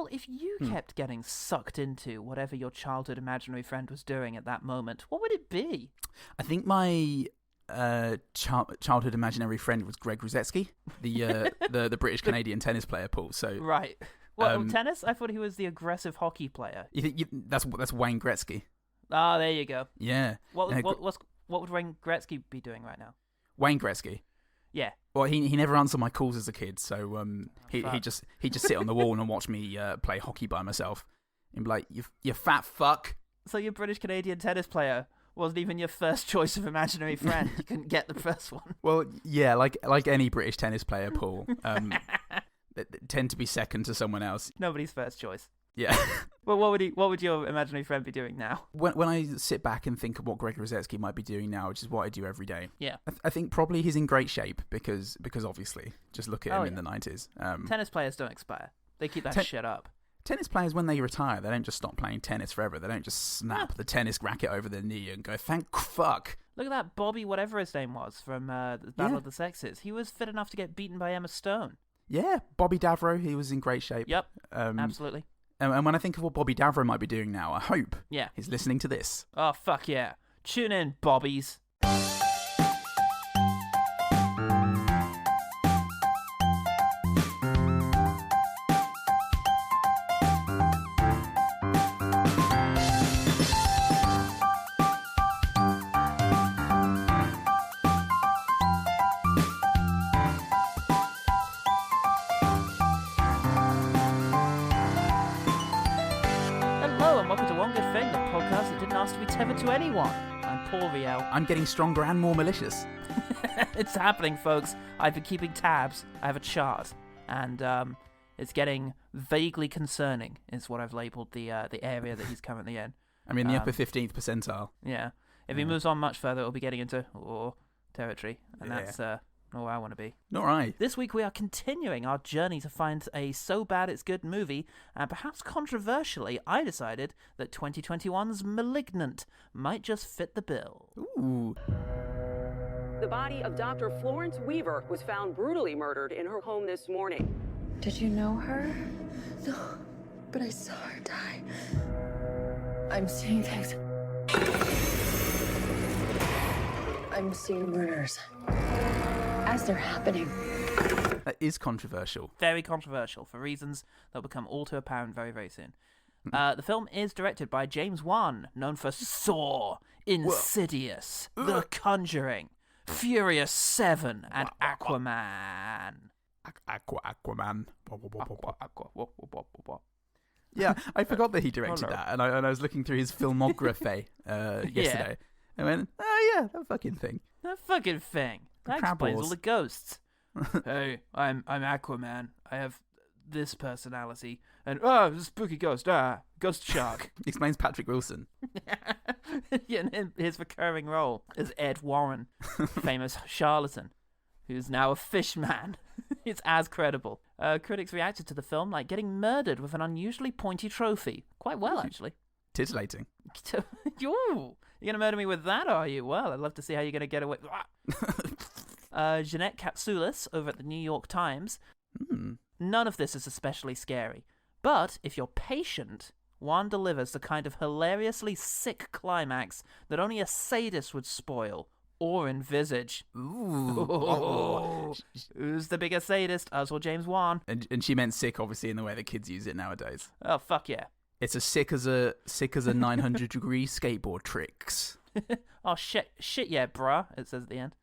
Paul, if you kept getting sucked into whatever your childhood imaginary friend was doing at that moment, what would it be? I think my childhood imaginary friend was Greg Ruzetsky, the British Canadian tennis player, Paul. So right. What, tennis? I thought he was the aggressive hockey player. You think that's Wayne Gretzky? Ah, there you go. Yeah. What would Wayne Gretzky be doing right now? Wayne Gretzky. Yeah. Well, he never answered my calls as a kid, so he just sit on the wall and watch me play hockey by myself, and be like, "You fat fuck." So your British Canadian tennis player wasn't even your first choice of imaginary friend. You couldn't get the first one. Well, yeah, like any British tennis player, Paul, they tend to be second to someone else. Nobody's first choice. Yeah. Well, what would your imaginary friend be doing now? When I sit back and think of what Greg Ruzetsky might be doing now, which is what I do every day, yeah, I think probably he's in great shape because obviously, just look at him in the 90s. Tennis players don't expire. They keep that shit up. Tennis players, when they retire, they don't just stop playing tennis forever. They don't just snap the tennis racket over their knee and go, thank fuck. Look at that Bobby, whatever his name was, from the Battle of the Sexes. He was fit enough to get beaten by Emma Stone. Yeah, Bobby Davro, he was in great shape. Yep, absolutely. And when I think of what Bobby Davro might be doing now, I hope he's listening to this. Oh, fuck yeah. Tune in, Bobbies. To be tethered to anyone. I'm Paul Riel. I'm getting stronger and more malicious. It's happening, folks. I've been keeping tabs. I have a chart, and it's getting vaguely concerning. Is what I've labelled the area that he's currently in. I mean, the upper 15th percentile. Yeah. If he moves on much further, it'll be getting into territory, and that's not where I want to be. All right. This week we are continuing our journey to find a so bad it's good movie, and perhaps controversially, I decided that 2021's Malignant might just fit the bill. Ooh. The body of Dr. Florence Weaver was found brutally murdered in her home this morning. Did you know her? No, but I saw her die. I'm seeing things. I'm seeing murders as they're happening. That is controversial. Very controversial, for reasons that will become all too apparent very, very soon. The film is directed by James Wan, known for Saw, Insidious, The Conjuring, Furious 7, and Aquaman. Aquaman. Yeah, I forgot that he directed that, and I was looking through his filmography yesterday. I went, oh yeah, that fucking thing. That fucking thing. That explains all the ghosts. Hey, I'm Aquaman. I have this personality. And, spooky ghost. Ghost shark. Explains Patrick Wilson. Yeah, and his recurring role is Ed Warren, famous charlatan, who's now a fish man. It's as credible. Critics reacted to the film like getting murdered with an unusually pointy trophy. Quite well, actually. Titillating. You're going to murder me with that, are you? Well, I'd love to see how you're going to get away. Jeanette Kapsulis over at the New York Times. None of this is especially scary. But if you're patient, Wan delivers the kind of hilariously sick climax that only a sadist would spoil or envisage. Ooh. Who's the biggest sadist? Us or James Wan? And she meant sick, obviously, in the way that kids use it nowadays. Oh, fuck yeah. It's as sick as a 900-degree skateboard tricks. Oh, shit yeah, bruh, it says at the end.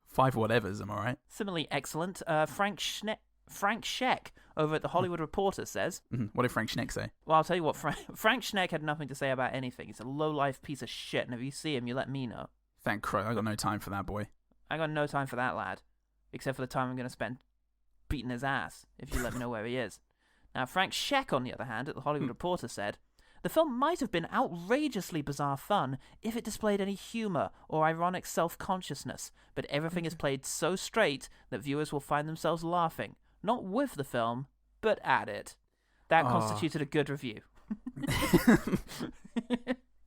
5 whatevers, am I right? Similarly excellent, Frank Scheck over at The Hollywood Reporter says... What did Frank Schneck say? Well, I'll tell you what, Frank Schneck had nothing to say about anything. He's a low-life piece of shit, and if you see him, you let me know. Thank Christ, I got no time for that boy. I got no time for that lad, except for the time I'm going to spend beating his ass, if you let me know where he is. Now, Frank Scheck, on the other hand, at The Hollywood Reporter said, the film might have been outrageously bizarre fun if it displayed any humour or ironic self-consciousness, but everything is played so straight that viewers will find themselves laughing, not with the film, but at it. That constituted a good review.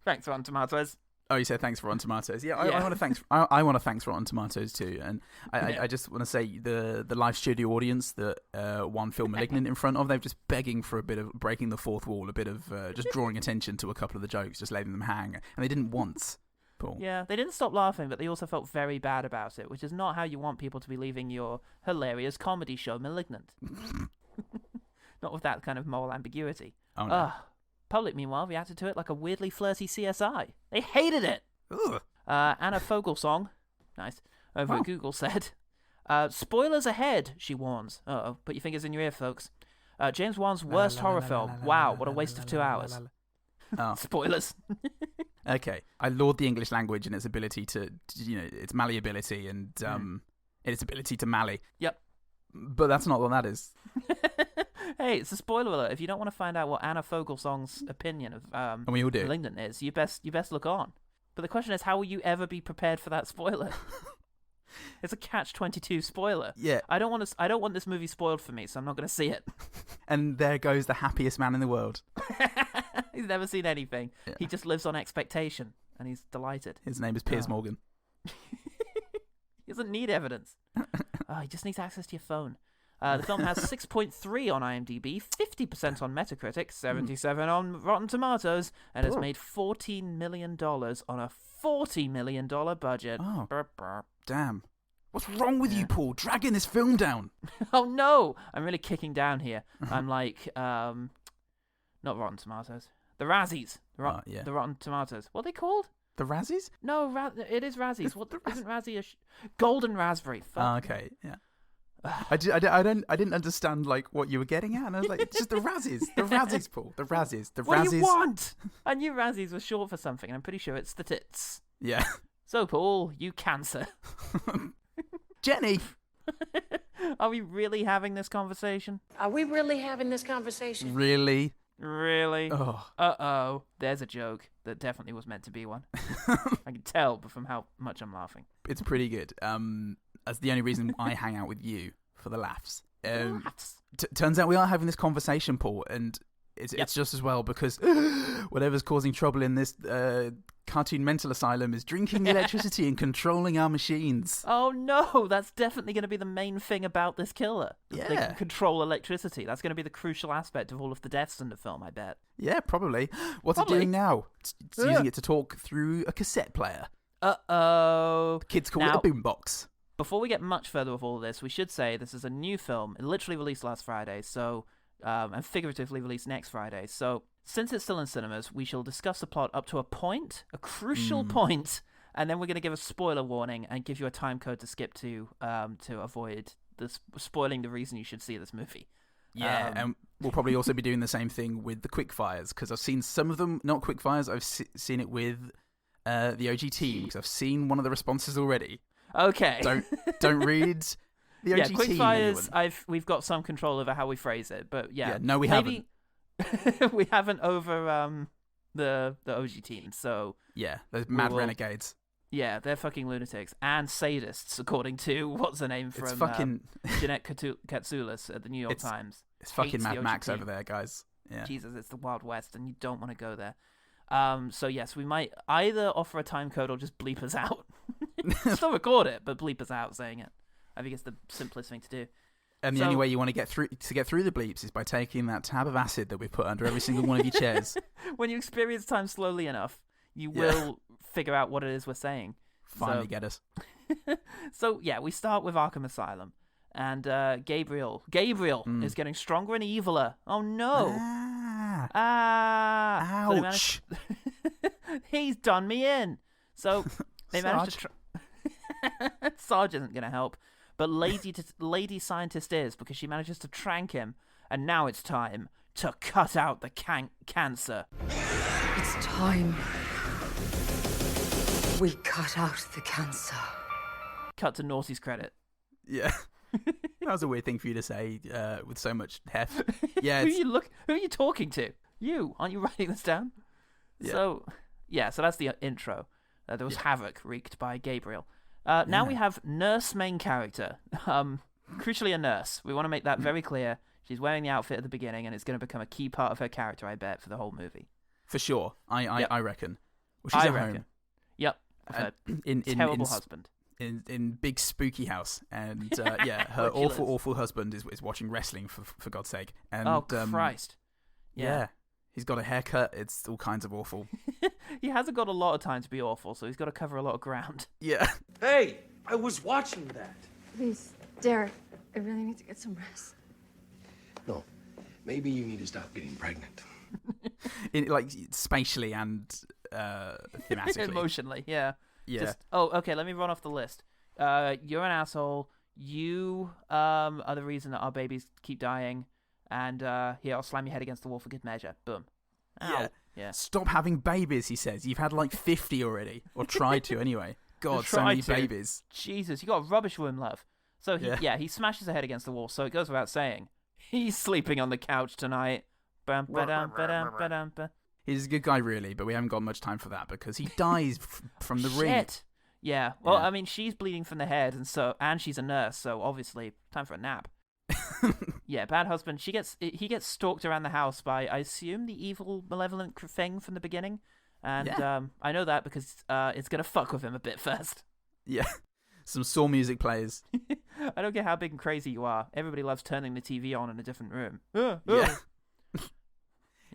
Thanks, Rotten Tomatoes. Oh, you said thanks for Rotten Tomatoes. Yeah, I Yeah. want to thanks. I want to thanks Rotten Tomatoes too, and I just want to say the live studio audience that won film Malignant in front of, they're just begging for a bit of breaking the fourth wall, a bit of just drawing attention to a couple of the jokes, just letting them hang, and they didn't once. Paul. Yeah, they didn't stop laughing, but they also felt very bad about it, which is not how you want people to be leaving your hilarious comedy show, Malignant. Not with that kind of moral ambiguity. Oh no. Public, meanwhile, reacted to it like a weirdly flirty CSI. They hated it! Ugh. Anna Fogelsong, nice, over at Google said, spoilers ahead, she warns. Uh-oh, put your fingers in your ear, folks. James Wan's worst horror film. Wow, what a waste of 2 hours. Oh. Spoilers. Okay, I laud the English language and its ability to, its malleability and its ability to mally. Yep. But that's not what that is. Hey, it's a spoiler alert. If you don't want to find out what Anna Fogelsong's opinion of And we all do. Malignant is, you best look on. But the question is, how will you ever be prepared for that spoiler? It's a catch-22 spoiler. Yeah. I don't want this movie spoiled for me, so I'm not going to see it. And there goes the happiest man in the world. He's never seen anything. Yeah. He just lives on expectation, and he's delighted. His name is Piers Morgan. He doesn't need evidence. He just needs access to your phone. The film has 6.3 on IMDb, 50% on Metacritic, 77 on Rotten Tomatoes, and has made $14 million on a $40 million budget. Oh. Burp, burp. Damn. What's wrong with you, Paul? Dragging this film down. Oh no! I'm really kicking down here. I'm like, not Rotten Tomatoes. The Razzies. The Rotten Tomatoes. What are they called? The Razzies? No, it is Razzies. What isn't Razzie a Golden Raspberry? Fuck. Okay, yeah. I didn't understand like what you were getting at, and I was like, it's just the Razzies. The Razzies, Paul. The Razzies. The Razzies. What do you want? I knew Razzies was short for something, and I'm pretty sure it's the tits. Yeah. So, Paul, you cancer. Jenny! Are we really having this conversation? Are we really having this conversation? Really? Really? Oh. Uh-oh. There's a joke that definitely was meant to be one. I can tell from how much I'm laughing. It's pretty good. That's the only reason I hang out with you, for the laughs. Turns out we are having this conversation, Paul, and it's just as well because whatever's causing trouble in this cartoon mental asylum is drinking the electricity and controlling our machines. Oh no, that's definitely going to be the main thing about this killer. Yeah. They can control electricity. That's going to be the crucial aspect of all of the deaths in the film, I bet. Yeah, probably. What's it doing now? It's using it to talk through a cassette player. Uh-oh. Kids call it a boombox. Before we get much further with all of this, we should say this is a new film. It literally released last Friday, so and figuratively released next Friday. So since it's still in cinemas, we shall discuss the plot up to a point, a crucial point, and then we're going to give a spoiler warning and give you a time code to skip to avoid spoiling the reason you should see this movie. Yeah, and we'll probably also be doing the same thing with the quickfires, because I've seen some of them, not quickfires, I've seen it with the OG team, because I've seen one of the responses already. Okay. Don't read the OG team. Quickfires, we've got some control over how we phrase it, but yeah. No, we haven't. We haven't over the OG team, so yeah, those mad renegades. Yeah, they're fucking lunatics and sadists, according to what's her name from Jeanette Katsoulis at the New York Times. It's fucking Mad Max over there, guys. Yeah. Jesus, it's the Wild West, and you don't want to go there. So yes, we might either offer a time code or just bleep us out. Still record it, but bleep us out saying it. I think it's the simplest thing to do. And the only way you want to get through the bleeps is by taking that tab of acid that we've put under every single one of your chairs. When you experience time slowly enough, you will figure out what it is we're saying. Finally get us. So yeah, we start with Arkham Asylum, and Gabriel is getting stronger and eviler. Oh no! Ouch! So he's done me in. So they managed to. Sarge isn't going to help, but Lady Scientist is, because she manages to trank him, and now it's time to cut out the cancer. It's time. We cut out the cancer. Cut to Naughty's credit. Yeah. That was a weird thing for you to say with so much heft. Yeah. Who are you talking to? You. Aren't you writing this down? Yeah. So that's the intro. There was havoc wreaked by Gabriel. Now we have nurse main character. Crucially a nurse. We want to make that very clear. She's wearing the outfit at the beginning, and it's going to become a key part of her character, I bet, for the whole movie. For sure. I reckon. Well, she's at home. Yep. Terrible husband. In big spooky house, and her awful husband is watching wrestling for God's sake. And, Christ! Yeah, he's got a haircut. It's all kinds of awful. He hasn't got a lot of time to be awful, so he's got to cover a lot of ground. Yeah. Hey, I was watching that. Please, Derek, I really need to get some rest. No, maybe you need to stop getting pregnant. Spatially and thematically, emotionally, yeah. Yeah. Okay. Let me run off the list. You're an asshole. You are the reason that our babies keep dying. And here, I'll slam your head against the wall for good measure. Boom. Ow. Yeah. Stop having babies, he says. You've had like 50 already, or tried to anyway. God, so many babies. Jesus, you got a rubbish womb, love. So he smashes her head against the wall. So it goes without saying, he's sleeping on the couch tonight. Bum, ba-dum, ba-dum, ba-dum, ba. He's a good guy, really, but we haven't got much time for that because he dies from the ring. Shit. Yeah. Well, I mean, she's bleeding from the head, and she's a nurse, so obviously time for a nap. Yeah, bad husband. He gets stalked around the house by, I assume, the evil, malevolent thing from the beginning, and I know that because it's gonna fuck with him a bit first. Yeah. Some Saw music plays. I don't care how big and crazy you are. Everybody loves turning the TV on in a different room. Yeah.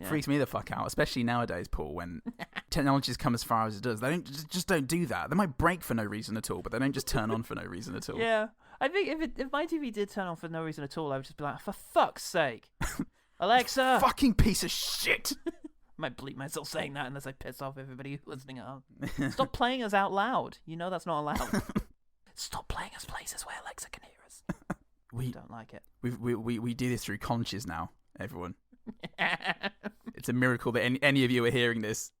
Freaks me the fuck out, especially nowadays, Paul, when technology's come as far as it does. They don't do that. They might break for no reason at all, but they don't just turn on for no reason at all. Yeah. I think if my TV did turn on for no reason at all, I would just be like, for fuck's sake. Alexa! Fucking piece of shit! Might bleep myself saying that unless I piss off everybody listening at home. Stop playing us out loud. You know that's not allowed. Stop playing us places where Alexa can hear us. We don't like it. We do this through conches now, everyone. It's a miracle that any of you are hearing this.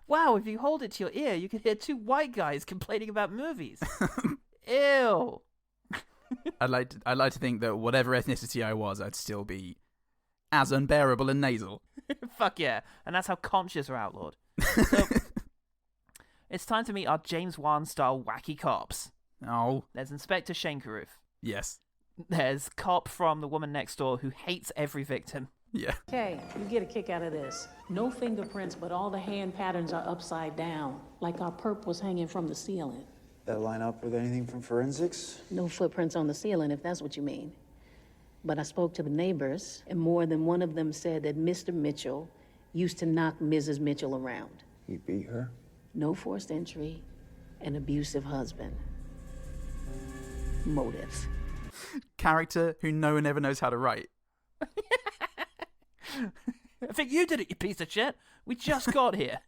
Wow, if you hold it to your ear, you can hear two white guys complaining about movies. Ew. I'd like to think that whatever ethnicity I was, I'd still be as unbearable and nasal. Fuck yeah. And that's how conches are outlawed. So, it's time to meet our James Wan-style wacky cops. Oh. There's Inspector Shankaroof. Yes. There's cop from The Woman Next Door who hates every victim. Yeah. Okay, you get a kick out of this. No fingerprints, but all the hand patterns are upside down, like our perp was hanging from the ceiling. That line up with anything from forensics? No footprints on the ceiling, if that's what you mean. But I spoke to the neighbors, and more than one of them said that Mr. Mitchell used to knock Mrs. Mitchell around. He beat her? No forced entry, an abusive husband. Motive. Character who no one ever knows how to write. I think you did it, you piece of shit. We just got here.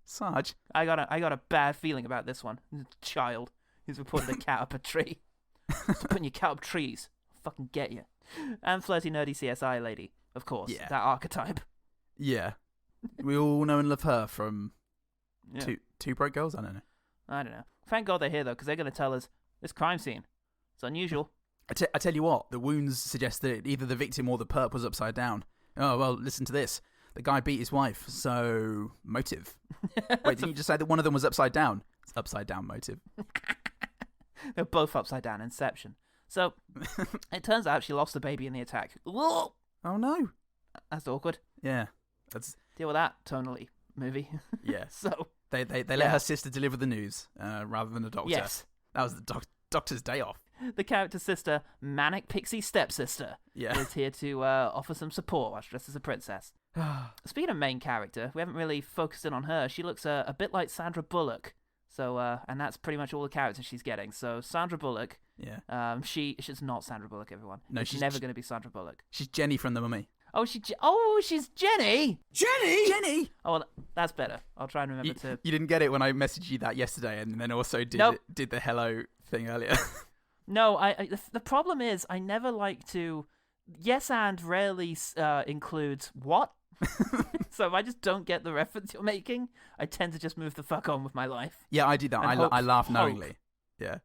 Sarge. I got a bad feeling about this one. Child who's reported a cat up a tree. Stop putting your cat up trees. I'll fucking get you. And flirty nerdy CSI lady, of course. Yeah. That archetype. Yeah. We all know and love her from Two Broke Girls? I don't know. Thank God they're here, though, because they're going to tell us this crime scene. It's unusual. I tell you what, the wounds suggest that either the victim or the perp was upside down. Oh, well, listen to this. The guy beat his wife, so motive. Wait, didn't you just say that one of them was upside down? It's upside down motive. They're both upside down, Inception. So, it turns out she lost the baby in the attack. Whoa! Oh, no. That's awkward. Yeah. That's Deal with that, tonally, movie. Yeah. So They let her sister deliver the news rather than a doctor. Yes. That was the doctor's day off. The character's sister, Manic Pixie Stepsister, Yeah. is here to offer some support while dressed as a princess. Speaking of main character, we haven't really focused in on her. She looks a bit like Sandra Bullock. So, and that's pretty much all the characters she's getting. So, Sandra Bullock. Yeah. She's not Sandra Bullock, everyone. No, she's never going to be Sandra Bullock. She's Jenny from The Mummy. Oh, she's Jenny. Jenny! Oh, well, that's better. I'll try and remember to. You didn't get it when I messaged you that yesterday, and then also did the hello thing earlier. No, the problem is I never like to. Yes, and rarely includes what. So if I just don't get the reference you're making, I tend to just move the fuck on with my life. Yeah, I did that. I laugh knowingly. Yeah.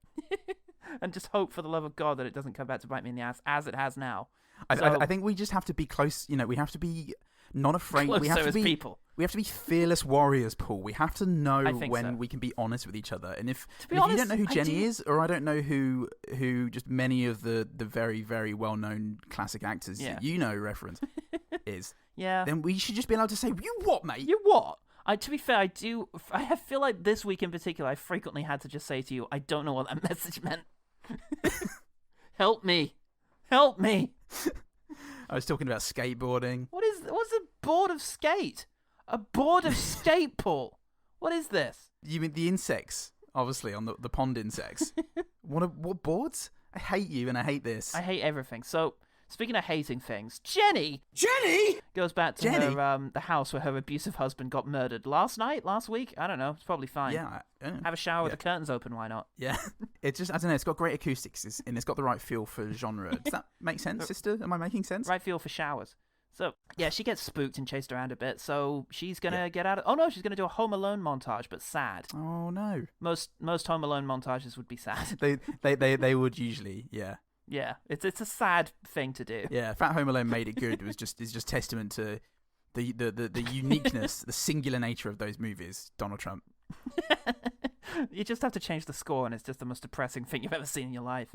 And just hope for the love of God that it doesn't come back to bite me in the ass as it has now. I think we just have to be close. You know, we have to be not afraid. We have to be people. We have to be fearless warriors, Paul. We have to know when we can be honest with each other. And if you don't know who Jenny is, or I don't know who just many of the very, very well-known classic actors that you know reference is, yeah, then we should just be allowed to say, "You what, mate? You what? To be fair, I feel like this week in particular, I frequently had to just say to you, I don't know what that message meant. Help me. Help me. I was talking about skateboarding. What's a board of skate? A board of skate, Paul. What is this? You mean the insects? Obviously, on the pond insects. What boards? I hate you and I hate this. I hate everything. So, speaking of hating things, Jenny goes back to her the house where her abusive husband got murdered last week. I don't know. It's probably fine. Yeah. Have a shower with the curtains open. Why not? Yeah. It's just, I don't know. It's got great acoustics and it's got the right feel for genre. Does that make sense, sister? Am I making sense? Right feel for showers. So, yeah, she gets spooked and chased around a bit, so she's going to get out of... Oh, no, she's going to do a Home Alone montage, but sad. Oh, no. Most Home Alone montages would be sad. They would usually, yeah. Yeah, it's a sad thing to do. Yeah, Fat Home Alone made it good. Is just testament to the uniqueness, the singular nature of those movies, Donald Trump. You just have to change the score, and it's just the most depressing thing you've ever seen in your life.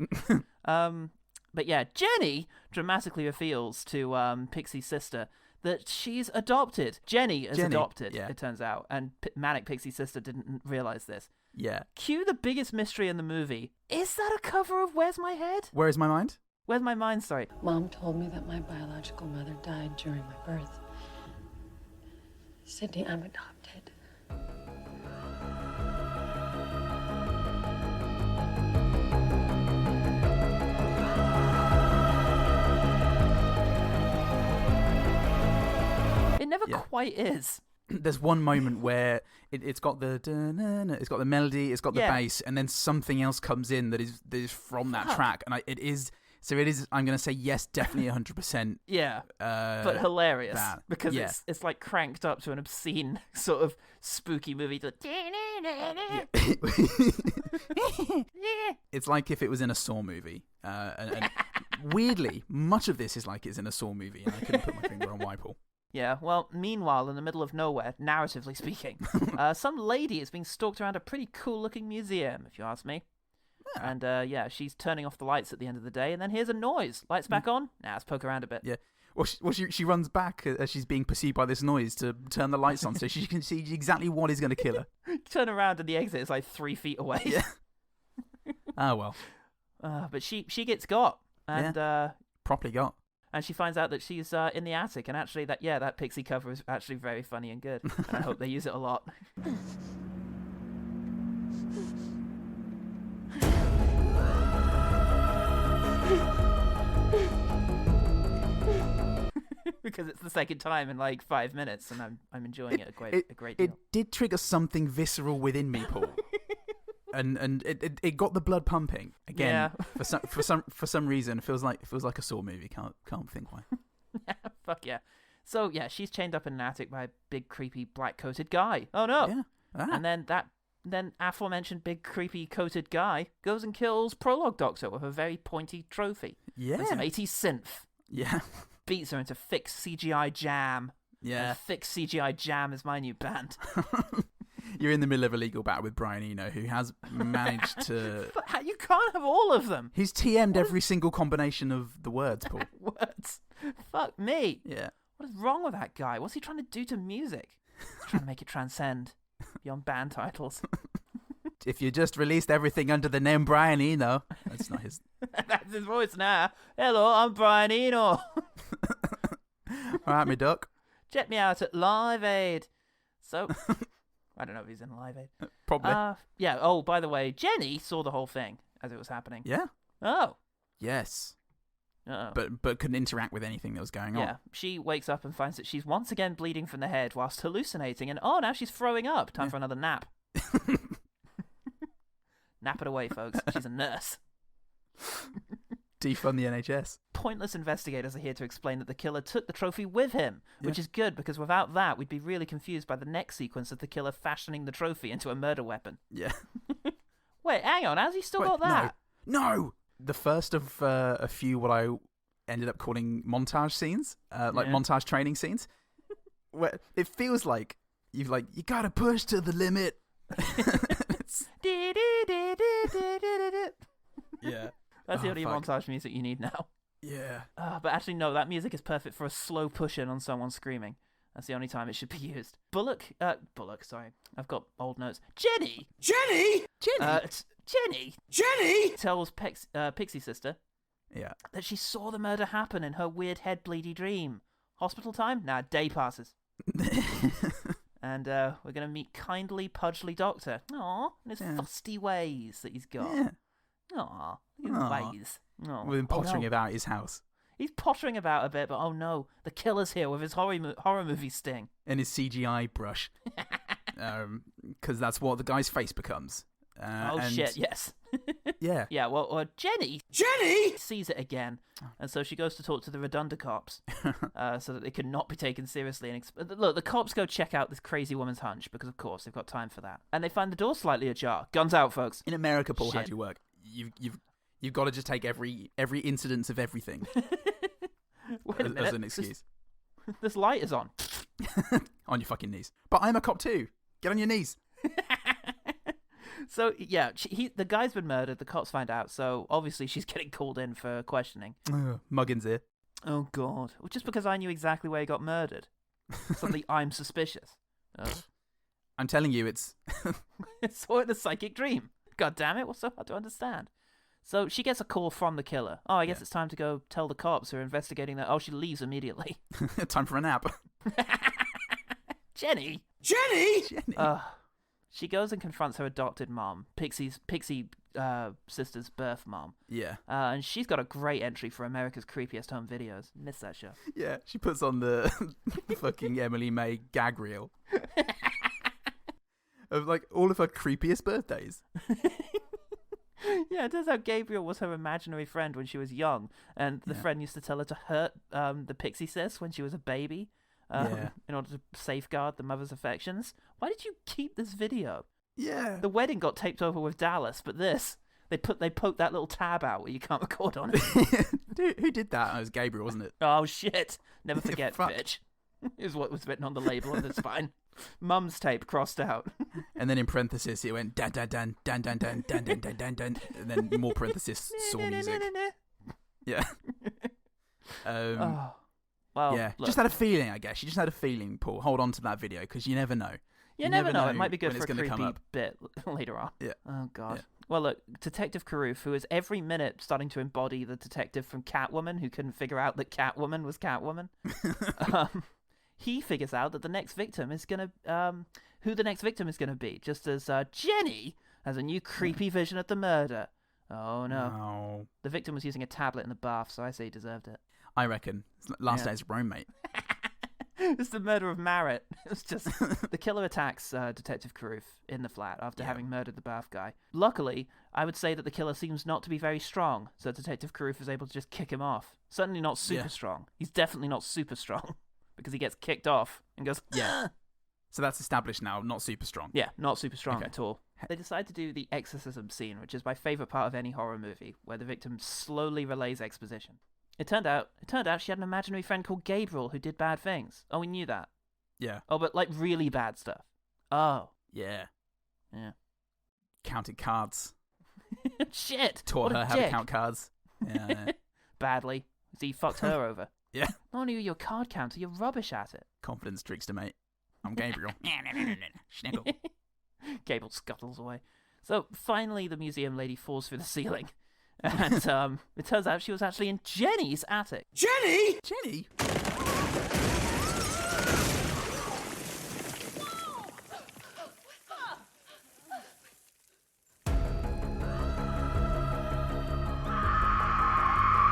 But yeah, Jenny dramatically reveals to Pixie's sister that she's adopted. Jenny is adopted, it turns out, and Manic Pixie's sister didn't realize this. Yeah. Cue the biggest mystery in the movie. Is that a cover of Where's My Head? Where is my mind? Where's My Mind, sorry. Mom told me that my biological mother died during my birth. Sydney, I'm adopted. It never quite is. There's one moment where it's got the it's got the melody, it's got the bass, and then something else comes in that is from that track, and it is. I'm gonna say yes, definitely 100%. Yeah, but hilarious because yeah. it's like cranked up to an obscene sort of spooky movie. It's like if it was in a Saw movie, and weirdly, much of this is like it's in a Saw movie, and I couldn't put my finger on why, Paul. Yeah, well, meanwhile, in the middle of nowhere, narratively speaking, some lady is being stalked around a pretty cool-looking museum, if you ask me. Yeah. And, she's turning off the lights at the end of the day, and then here's a noise. Lights back on? Nah, let's poke around a bit. Yeah. Well, she runs back as she's being pursued by this noise to turn the lights on so she can see exactly what is going to kill her. Turn around and the exit is like 3 feet away. Yeah. Oh, well. But she gets got. And, properly got. And she finds out that she's in the attic, and actually that Pixie cover is actually very funny and good. And I hope they use it a lot. Because it's the second time in like 5 minutes, and I'm enjoying it a great deal. It did trigger something visceral within me, Paul. And it got the blood pumping again. Yeah. for some reason, it feels like a Saw movie. Can't think why. Fuck yeah. So yeah, she's chained up in an attic by a big creepy black coated guy. Oh no. Yeah. And then aforementioned big creepy coated guy goes and kills Prologue Doctor with a very pointy trophy. Yeah. And some 80s synth. Yeah. Beats her into Fix CGI Jam. Yeah. Fix CGI Jam is my new band. You're in the middle of a legal battle with Brian Eno, who has managed to... But you can't have all of them. He's TM'd every single combination of the words, Paul. Words? Fuck me. Yeah. What is wrong with that guy? What's he trying to do to music? He's trying to make it transcend beyond band titles. If you just released everything under the name Brian Eno... That's not his... That's his voice now. Hello, I'm Brian Eno. All right, me duck. Check me out at Live Aid. So... I don't know if he's in Live Aid. Probably. Yeah. Oh, by the way, Jenny saw the whole thing as it was happening. Yeah. Oh. Yes. Uh-oh. But couldn't interact with anything that was going on. Yeah. She wakes up and finds that she's once again bleeding from the head whilst hallucinating, and now she's throwing up. Time for another nap. Nap it away, folks. She's a nurse. Defund the NHS. Pointless investigators are here to explain that the killer took the trophy with him, which is good because without that, we'd be really confused by the next sequence of the killer fashioning the trophy into a murder weapon. Yeah. Wait, hang on. Has he still got that? No! The first of a few what I ended up calling montage scenes, montage training scenes, where it feels like you gotta push to the limit. Yeah. That's the only montage music you need now. Yeah. But actually, no, that music is perfect for a slow push-in on someone screaming. That's the only time it should be used. Bullock, sorry. I've got old notes. Jenny tells Pixie sister that she saw the murder happen in her weird head bleedy dream. Hospital time? Nah, day passes. And we're going to meet kindly, pudgely doctor. Aw, and his fusty ways that he's got. Yeah. Aw, his ways. Aw. With him pottering about his house. He's pottering about a bit, but oh no, the killer's here with his horror movie sting. And his CGI brush. Because that's what the guy's face becomes. Shit, yes. Yeah. Yeah, well, Jenny sees it again, and so she goes to talk to the Redunda cops so that they can not be taken seriously. And look, the cops go check out this crazy woman's hunch, because of course they've got time for that. And they find the door slightly ajar. Guns out, folks. In America, Paul, how do you work? You've got to just take every incidence of everything Wait a minute. as an excuse. This light is on. On your fucking knees. But I'm a cop too. Get on your knees. So, yeah, the guy's been murdered. The cops find out. So, obviously, she's getting called in for questioning. Muggins here. Oh, God. Well, just because I knew exactly where he got murdered. Suddenly, I'm suspicious. I'm telling you, it's... It's sort of the psychic dream. God damn it. What's so hard to understand? So, she gets a call from the killer. Oh, I guess it's time to go tell the cops who are investigating that. Oh, she leaves immediately. Time for a nap. Jenny! She goes and confronts her adopted mom, Pixie sister's birth mom. Yeah. And she's got a great entry for America's Creepiest Home Videos. Miss that show. Yeah, she puts on the fucking Emily May gag reel of like all of her creepiest birthdays. Yeah, it turns out Gabriel was her imaginary friend when she was young, and the friend used to tell her to hurt the Pixie sis when she was a baby. In order to safeguard the mother's affections. Why did you keep this video? Yeah. The wedding got taped over with Dallas, but this, they poked that little tab out where you can't record on it. Dude, who did that? It was Gabriel, wasn't it? Oh, shit. Never forget, bitch. Is what was written on the label on the spine. Mum's tape crossed out. And then in parenthesis, it went dan dan dan dan dan dan dan dan dan dan dan, and then more parenthesis, saw music. Yeah. Well, yeah, look. just had a feeling, I guess. You just had a feeling, Paul. Hold on to that video, because you never know. You never know. It might be good for a creepy creepy bit later on. Yeah. Oh, God. Yeah. Well, look, Detective Carruth, who is every minute starting to embody the detective from Catwoman, who couldn't figure out that Catwoman was Catwoman, he figures out that the next victim is going to... who the next victim is going to be, just as Jenny has a new creepy vision of the murder. Oh, no. The victim was using a tablet in the bath, so I say he deserved it. I reckon. Last Days of Rome, mate. It's the murder of Merritt. It's just the killer attacks Detective Carruth in the flat after having murdered the bath guy. Luckily, I would say that the killer seems not to be very strong, so Detective Carruth is able to just kick him off. Certainly not super strong. He's definitely not super strong because he gets kicked off and goes, yeah. So that's established now, not super strong. Yeah, not super strong at all. They decide to do the exorcism scene, which is my favourite part of any horror movie, where the victim slowly relays exposition. It turned out she had an imaginary friend called Gabriel who did bad things. Oh, we knew that. Yeah. Oh, but like really bad stuff. Oh. Yeah. Yeah. Counted cards. Shit. Taught her how to count cards. Yeah. Badly. So he fucked her over. Yeah. Not only are you a card counter, you're rubbish at it. Confidence trickster, mate. I'm Gabriel. Sniggle. Gabriel scuttles away. So finally the museum lady falls through the ceiling. And it turns out she was actually in Jenny's attic. Jenny?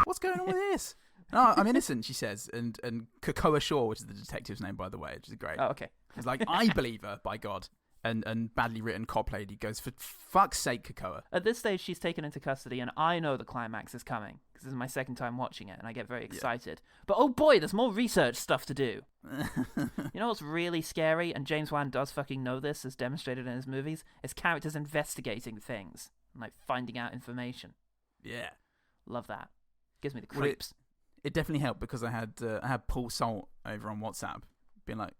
What's going on with this? No, I'm innocent, she says. And Kakoa Shaw, which is the detective's name, by the way, which is great. Oh, okay. It's like, I believe her, by God. And badly written cop lady goes, for fuck's sake, Kakoa. At this stage, she's taken into custody, and I know the climax is coming, because this is my second time watching it, and I get very excited. But oh boy, there's more research stuff to do. You know what's really scary, and James Wan does fucking know this, as demonstrated in his movies, is characters investigating things, and like finding out information. Yeah. Love that. Gives me the creeps. It definitely helped, because I had Paul Salt over on WhatsApp, being like,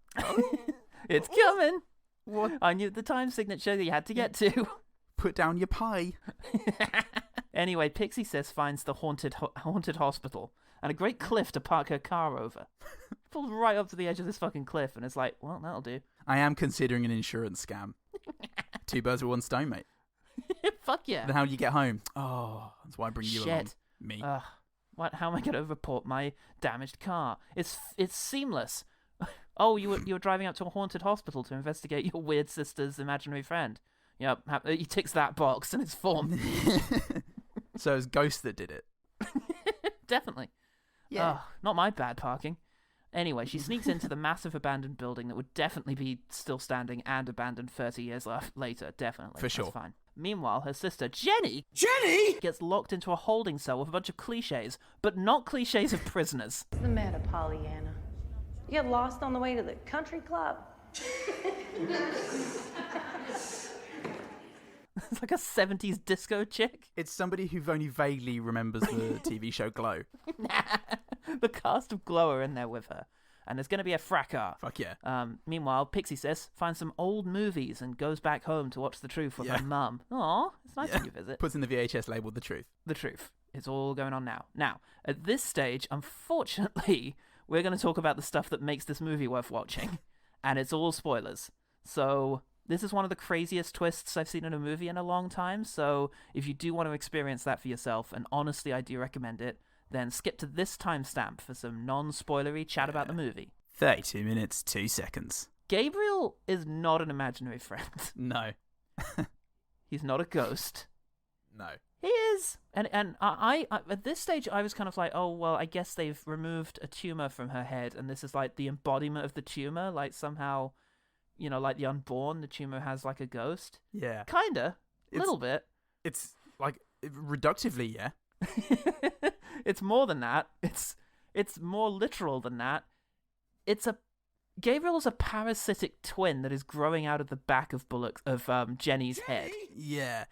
it's coming! What? I knew the time signature that you had to get to. Put down your pie. Anyway, Pixie Sis finds the haunted hospital, and a great cliff to park her car over. Pulls right up to the edge of this fucking cliff, and it's like, well, that'll do. I am considering an insurance scam. 2 birds with 1 stone, mate. Fuck yeah. Then how do you get home? Oh, that's why I bring you along. Me. How am I going to report my damaged car? It's seamless. Oh, you were driving up to a haunted hospital to investigate your weird sister's imaginary friend. Yep, he ticks that box and it's formed. So it was Ghost that did it. Definitely. Yeah. Not my bad parking. Anyway, she sneaks into the massive abandoned building that would definitely be still standing and abandoned 30 years later. Definitely. For sure. That's fine. Meanwhile, her sister, Jenny, gets locked into a holding cell with a bunch of cliches, but not cliches of prisoners. What's the matter, Pollyanna? You get lost on the way to the country club? It's like a 70s disco chick. It's somebody who only vaguely remembers the TV show Glow. The cast of Glow are in there with her, and there's going to be a fracas. Fuck yeah. Meanwhile, Pixie Sis finds some old movies and goes back home to watch The Truth with her mum. Aw, it's nice when you visit. Puts in the VHS label The Truth. The Truth. It's all going on now. Now, at this stage, unfortunately, we're going to talk about the stuff that makes this movie worth watching, and it's all spoilers. So this is one of the craziest twists I've seen in a movie in a long time, so if you do want to experience that for yourself, and honestly I do recommend it, then skip to this timestamp for some non-spoilery chat about the movie. 32 minutes, 2 seconds. Gabriel is not an imaginary friend. No. He's not a ghost. No. He is. And I at this stage, I was kind of like, oh, well, I guess they've removed a tumor from her head, and this is like the embodiment of the tumor, like somehow, you know, like the unborn, the tumor has like a ghost. Yeah. Kinda. A little bit. It's like, reductively, yeah. It's more than that. It's more literal than that. Gabriel is a parasitic twin that is growing out of the back of Jenny's head. Yeah.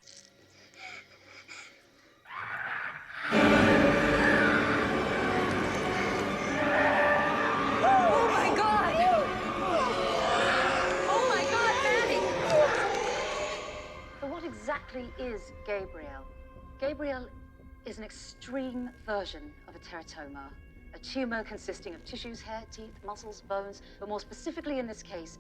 Oh my god! Oh my god, Maddie! But what exactly is Gabriel? Gabriel is an extreme version of a teratoma, a tumor consisting of tissues, hair, teeth, muscles, bones, but more specifically in this case,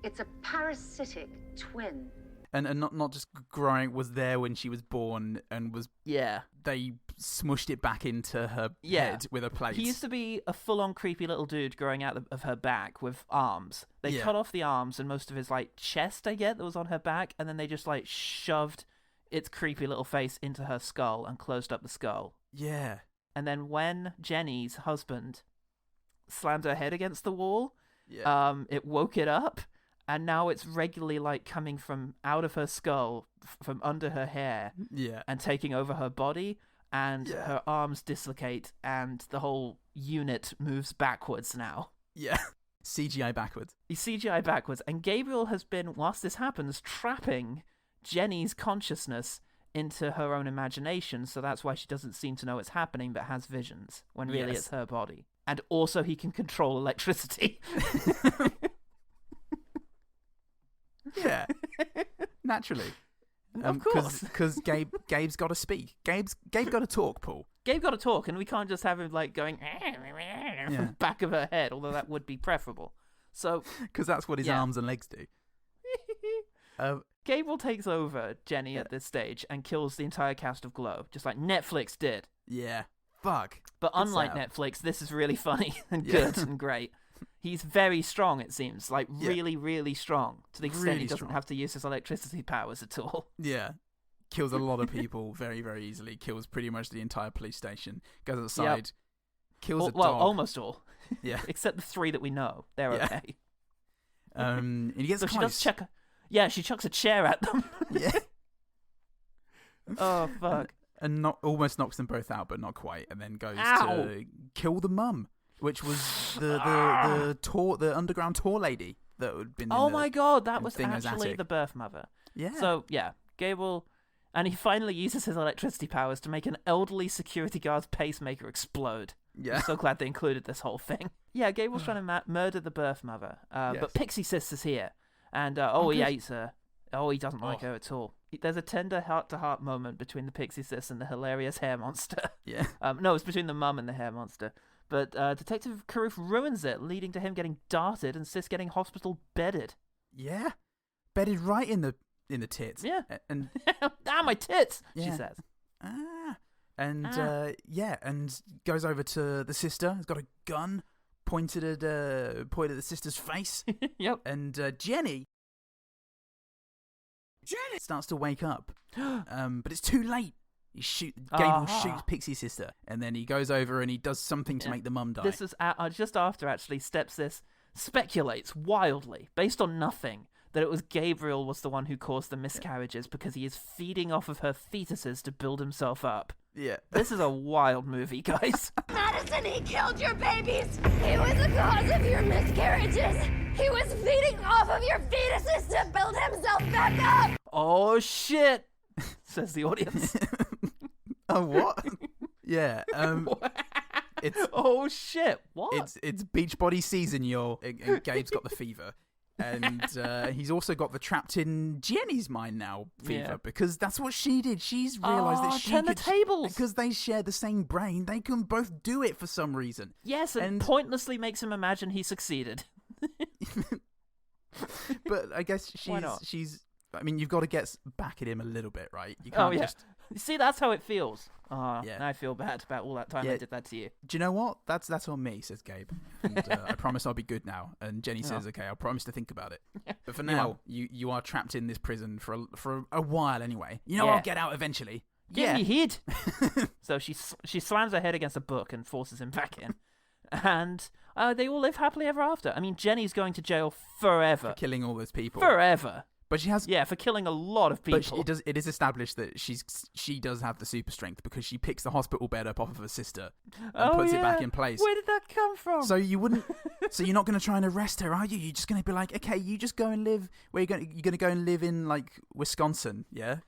it's a parasitic twin. And not just growing, was there when she was born and was... Yeah. They smushed it back into her head with a plate. He used to be a full-on creepy little dude growing out of her back with arms. They cut off the arms and most of his, like, chest, I get, that was on her back, and then they just, like, shoved its creepy little face into her skull and closed up the skull. Yeah. And then when Jenny's husband slammed her head against the wall, it woke it up, and now it's regularly like coming from out of her skull, from under her hair, and taking over her body, and her arms dislocate, and the whole unit moves backwards now. Yeah. CGI backwards. CGI backwards. And Gabriel has been, whilst this happens, trapping Jenny's consciousness into her own imagination, so that's why she doesn't seem to know it's happening but has visions, when really it's her body. And also he can control electricity. Yeah. Naturally. Of course. Because Gabe's got to speak. Gabe got to talk, Paul. Gabe got to talk, and we can't just have him like going from the back of her head, although that would be preferable. So, because that's what his arms and legs do. Gabriel takes over Jenny at this stage and kills the entire cast of Glow, just like Netflix did. Yeah. Fuck. But unlike Netflix, this is really funny and good and great. He's very strong, it seems. Like, really, really strong. To the extent he doesn't have to use his electricity powers at all. Yeah. Kills a lot of people very, very easily. Kills pretty much the entire police station. Goes outside. Kills a dog. Well, almost all. Yeah. Except the 3 that we know. They're okay. And he gets so close. She does she chucks a chair at them. Yeah. Oh, fuck. And almost knocks them both out, but not quite. And then goes to kill the mum, which was the underground tour lady that had been. Oh my god, that was actually the birth mother. Yeah. So Gable, and he finally uses his electricity powers to make an elderly security guard's pacemaker explode. Yeah. I'm so glad they included this whole thing. Yeah, Gable's trying to murder the birth mother, but Pixie Sis is here, and he hates her. Oh, he doesn't like her at all. there's a tender heart-to-heart moment between the pixie sis and the hilarious hair monster. Yeah. No, it's between the mum and the hair monster. But Detective Karoof ruins it, leading to him getting darted and sis getting hospital bedded. Yeah. Bedded right in the tits. Yeah. And my tits, she Yeah. says. And goes over to the sister. Has got a gun pointed at the sister's face. Yep. And Jenny starts to wake up, but it's too late. Gabriel shoots Pixie sister, and then he goes over and he does something to make the mum die. This is just after actually Stepsis speculates wildly, based on nothing, that it was Gabriel was the one who caused the miscarriages because he is feeding off of her fetuses to build himself up. Yeah. This is a wild movie, guys. Madison, he killed your babies. He was the cause of your miscarriages. He was feeding off of your fetuses to build himself back up. Oh, shit, says the audience. Oh, what? Yeah. It's oh shit! What? It's Beachbody season, y'all. And Gabe's got the fever, and he's also got the trapped in Jenny's mind now fever because that's what she did. She's realised that she turn could, the tables because they share the same brain. They can both do it for some reason. Yes, and pointlessly makes him imagine he succeeded. But I guess she's. I mean, you've got to get back at him a little bit, right? You can't just. See, that's how it feels. Now I feel bad about all that time I did that to you. Do you know what? That's on me, says Gabe. And I promise I'll be good now. And Jenny says, okay, I'll promise to think about it. But for now, you are trapped in this prison for a while anyway. You know I'll get out eventually. Give me head. So she slams her head against a book and forces him back in. And they all live happily ever after. I mean, Jenny's going to jail forever. For killing all those people. Forever. But she has, for killing a lot of people. But it is established that she does have the super strength because she picks the hospital bed up off of her sister and puts it back in place. Where did that come from? So you wouldn't. So you're not going to try and arrest her, are you? You're just going to be like, okay, you just go and live. Where you're going to go and live in like Wisconsin, yeah?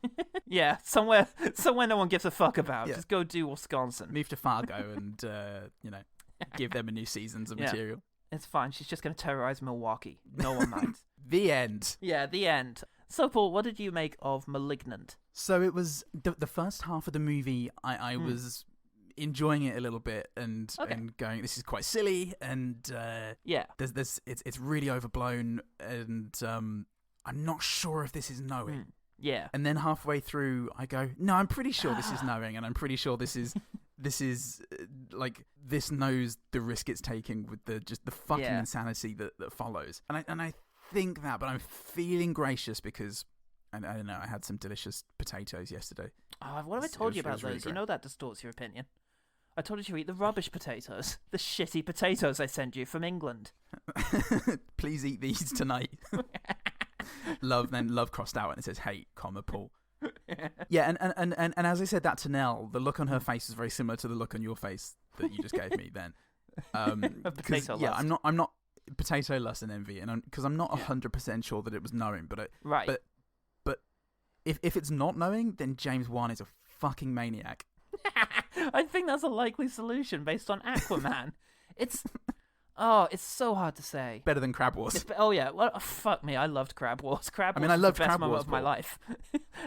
Yeah, somewhere no one gives a fuck about. Just go do Wisconsin. Move to Fargo and give them a new seasons of material. It's fine. She's just going to terrorize Milwaukee. No one minds. The end. Yeah, the end. So, Paul, what did you make of Malignant? So it was the first half of the movie. I was enjoying it a little bit and going, this is quite silly, and there's it's really overblown, and I'm not sure if this is knowing. Yeah. And then halfway through, I go, no, I'm pretty sure this is knowing, and I'm pretty sure this is. This knows the risk it's taking with the fucking insanity that follows, and I think that, but I'm feeling gracious because I don't know. I had some delicious potatoes yesterday. Oh, what have I told you about really those? great. You know that distorts your opinion. I told you to eat the rubbish potatoes, the shitty potatoes I sent you from England. Please eat these tonight. Love crossed out and it says hate, Paul. Yeah, and as I said that to Nell, the look on her face is very similar to the look on your face that you just gave me then. Potato lust. Yeah, I'm not potato lust and envy, and because I'm not 100% sure that it was knowing, but if it's not knowing, then James Wan is a fucking maniac. I think that's a likely solution based on Aquaman. It's so hard to say. Better than Crab Wars. Well, fuck me, I loved Crab Wars. Crab Wars I was loved the best Crab moment Wars, of my Paul. life.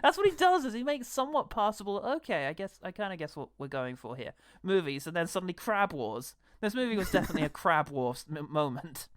That's what he does, is he makes somewhat passable, okay, I kind of guess what we're going for here. Movies, and then suddenly Crab Wars. This movie was definitely a Crab Wars moment.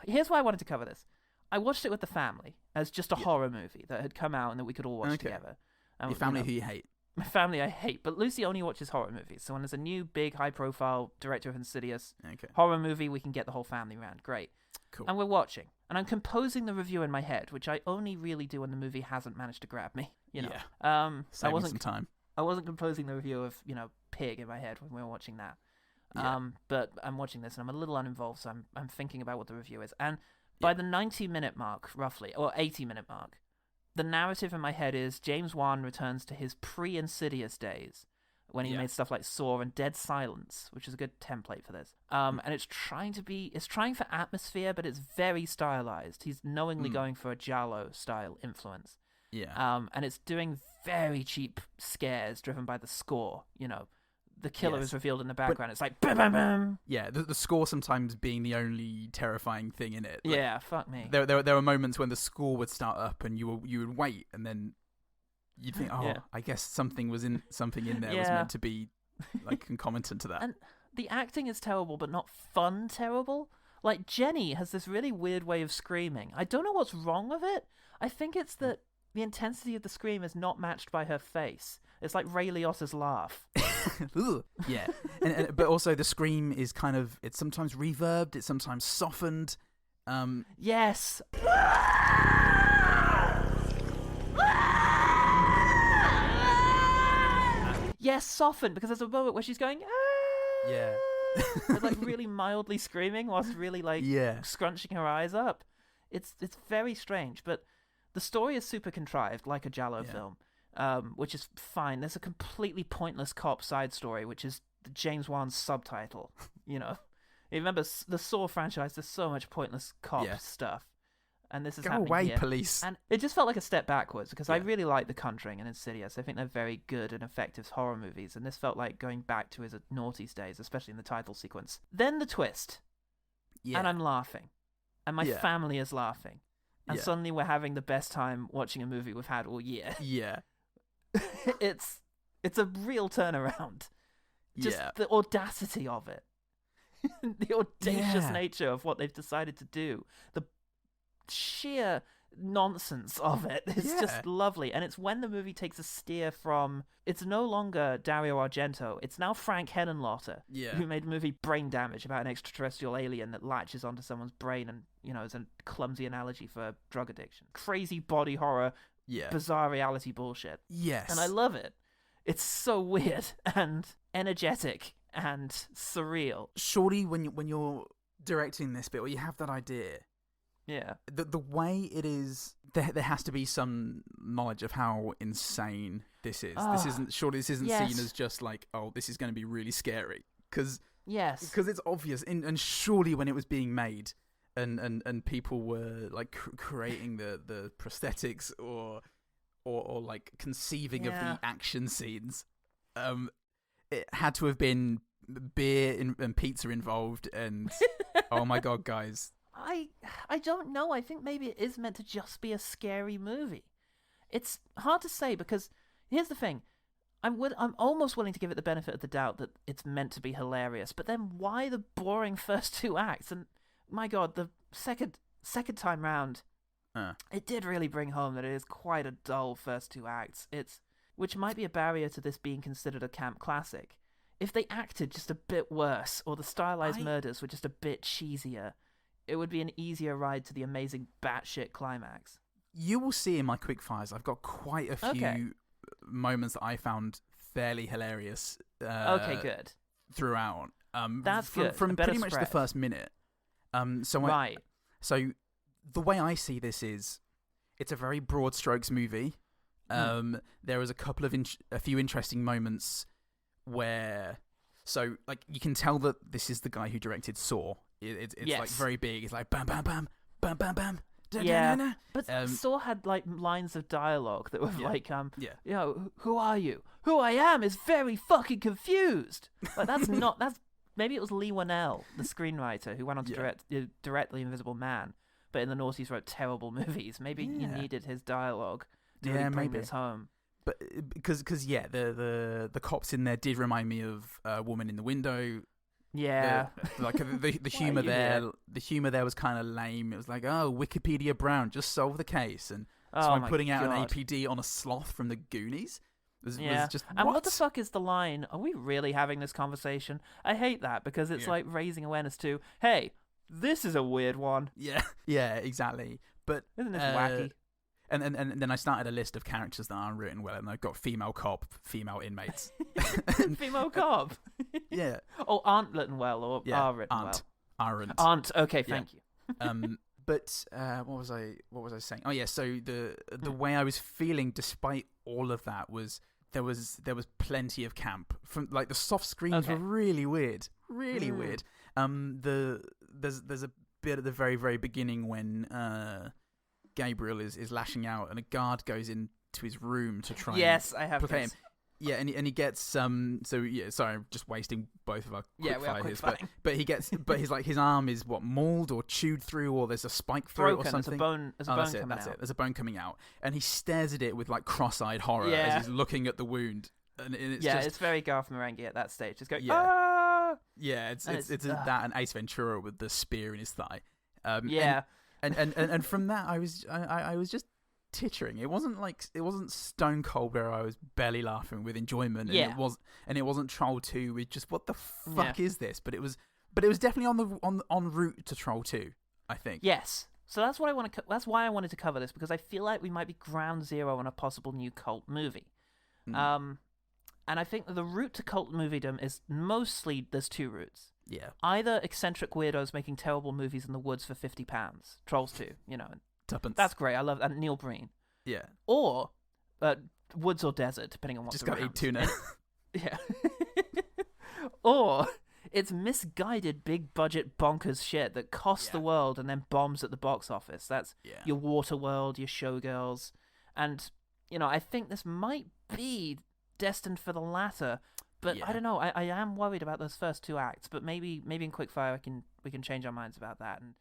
Here's why I wanted to cover this. I watched it with the family as just a horror movie that had come out and that we could all watch together. Your family who you hate. My family I hate, but Lucy only watches horror movies. So when there's a new big high-profile director of Insidious horror movie, we can get the whole family around. Great. Cool. And we're watching. And I'm composing the review in my head, which I only really do when the movie hasn't managed to grab me. You know. Yeah. Saving some time. I wasn't composing the review of, Pig in my head when we were watching that. Yeah. But I'm watching this and I'm a little uninvolved, so I'm thinking about what the review is. And by the 90-minute mark, roughly, or 80-minute mark, the narrative in my head is James Wan returns to his pre-Insidious days when he made stuff like Saw and Dead Silence, which is a good template for this. And it's trying for atmosphere, but it's very stylized. He's knowingly going for a Giallo style influence. Yeah. And it's doing very cheap scares driven by the score, The killer is revealed in the background. It's like bam, bam, bam. Yeah, the score sometimes being the only terrifying thing in it. Like, fuck me. There were moments when the score would start up and you would wait, and then you'd think, Yeah. I guess something in there was Yeah. meant to be like concomitant to that. And the acting is terrible, but not fun terrible. Like, Jenny has this really weird way of screaming. I don't know what's wrong with it. I think it's that the intensity of the scream is not matched by her face. It's like Ray Liotta's laugh. Ooh, yeah, but also the scream is kind of, it's sometimes reverbed, it's sometimes softened. Yes. Yes, softened, because there's a moment where she's going, ah! Yeah. But, like, really mildly screaming whilst really, like, Yeah. scrunching her eyes up. It's very strange, but the story is super contrived, like a Giallo film, which is fine. There's a completely pointless cop side story, which is the James Wan's subtitle, you know? You remember the Saw franchise, there's so much pointless cop stuff. And this is Go happening away, here. police. And it just felt like a step backwards, because I really like The Conjuring and Insidious. I think they're very good and effective horror movies, and this felt like going back to his naughties days, especially in the title sequence. Then the twist. Yeah. And I'm laughing. And my family is laughing. And Yeah. suddenly we're having the best time watching a movie we've had all year. Yeah. It's a real turnaround. Just the audacity of it. The audacious nature of what they've decided to do. The sheer nonsense of it is just lovely. And it's when the movie takes a steer from, it's no longer Dario Argento, it's now Frank Henenlotter, who made the movie Brain Damage, about an extraterrestrial alien that latches onto someone's brain and, you know, is a clumsy analogy for drug addiction. Crazy body horror, bizarre reality bullshit. Yes. And I love it. It's so weird and energetic and surreal. Surely when you're directing this bit, or you have that idea, the way it is, there has to be some knowledge of how insane this is. This isn't seen as just like, oh, this is going to be really scary, because it's obvious. And surely when it was being made, and people were like creating the prosthetics or like conceiving of the action scenes, it had to have been beer and pizza involved, and oh my god, guys. I don't know. I think maybe it is meant to just be a scary movie. It's hard to say, because here's the thing. I'm almost willing to give it the benefit of the doubt that it's meant to be hilarious, but then why the boring first two acts? And my god, the second time round, it did really bring home that it is quite a dull first two acts. Which might be a barrier to this being considered a camp classic. If they acted just a bit worse, or the stylized murders were just a bit cheesier, it would be an easier ride to the amazing batshit climax. You will see in my quickfires, I've got quite a few moments that I found fairly hilarious. Okay, good. Throughout. That's good. From pretty much the first minute. So the way I see this is, it's a very broad strokes movie. There is a few interesting moments where, so like you can tell that this is the guy who directed Saw. It's like very big. It's like bam bam bam bam bam bam. Yeah, but Saw had like lines of dialogue that were like, you know, who are you? Who I am is very fucking confused. Like that's maybe it was Lee Whannell, the screenwriter, who went on to direct The Invisible Man, but in the noughties wrote terrible movies. Maybe you needed his dialogue to really bring this home. But because the cops in there did remind me of Woman in the Window. Yeah, the humor there. The humor there was kind of lame. It was like, oh, Wikipedia Brown, just solve the case, and so I'm putting out an APD on a sloth from the Goonies. Was just, and what the fuck is the line? Are we really having this conversation? I hate that, because it's like raising awareness to, hey, this is a weird one. Yeah, exactly. But isn't this wacky? And then I started a list of characters that aren't written well, and I've got female cop, female inmates. Female cop? Yeah. Oh, aren't written well, or are written well? Aren't. Okay, thank you. But what was I saying? Oh yeah, so the way I was feeling despite all of that was there was plenty of camp. From like the soft screens were really weird. Really weird. There's a bit at the very, very beginning when Gabriel is lashing out, and a guard goes into his room to try I have placate him. Yeah, and he gets so yeah. Sorry, I'm just wasting both of our quick we are fires, quick-firing. but his arm is mauled or chewed through, or there's a spike through it or something. There's a bone coming out. There's a bone coming out, and he stares at it with like cross-eyed horror as he's looking at the wound. And it's very Garth Marenghi at that stage. It's going, yeah, it's that and Ace Ventura with the spear in his thigh. And from that I was just tittering. It wasn't Stone Cold where I was belly laughing with enjoyment. And it wasn't Troll 2 with just what the fuck is this? But it was definitely on route to Troll 2, I think. Yes. So that's what I want to. That's why I wanted to cover this, because I feel like we might be ground zero on a possible new cult movie. And I think that the route to cult moviedom is mostly there's two routes. Yeah. Either eccentric weirdos making terrible movies in the woods for £50, Trolls 2, Tuppence. That's great. I love that. Neil Breen. Yeah. Or woods or desert, depending on what's just around. Just gotta eat tuna. Yeah. Or it's misguided big budget bonkers shit that costs the world and then bombs at the box office. That's your Waterworld, your Showgirls. And, I think this might be destined for the latter, but I don't know. I am worried about those first two acts, but maybe in Quickfire we can change our minds about that. And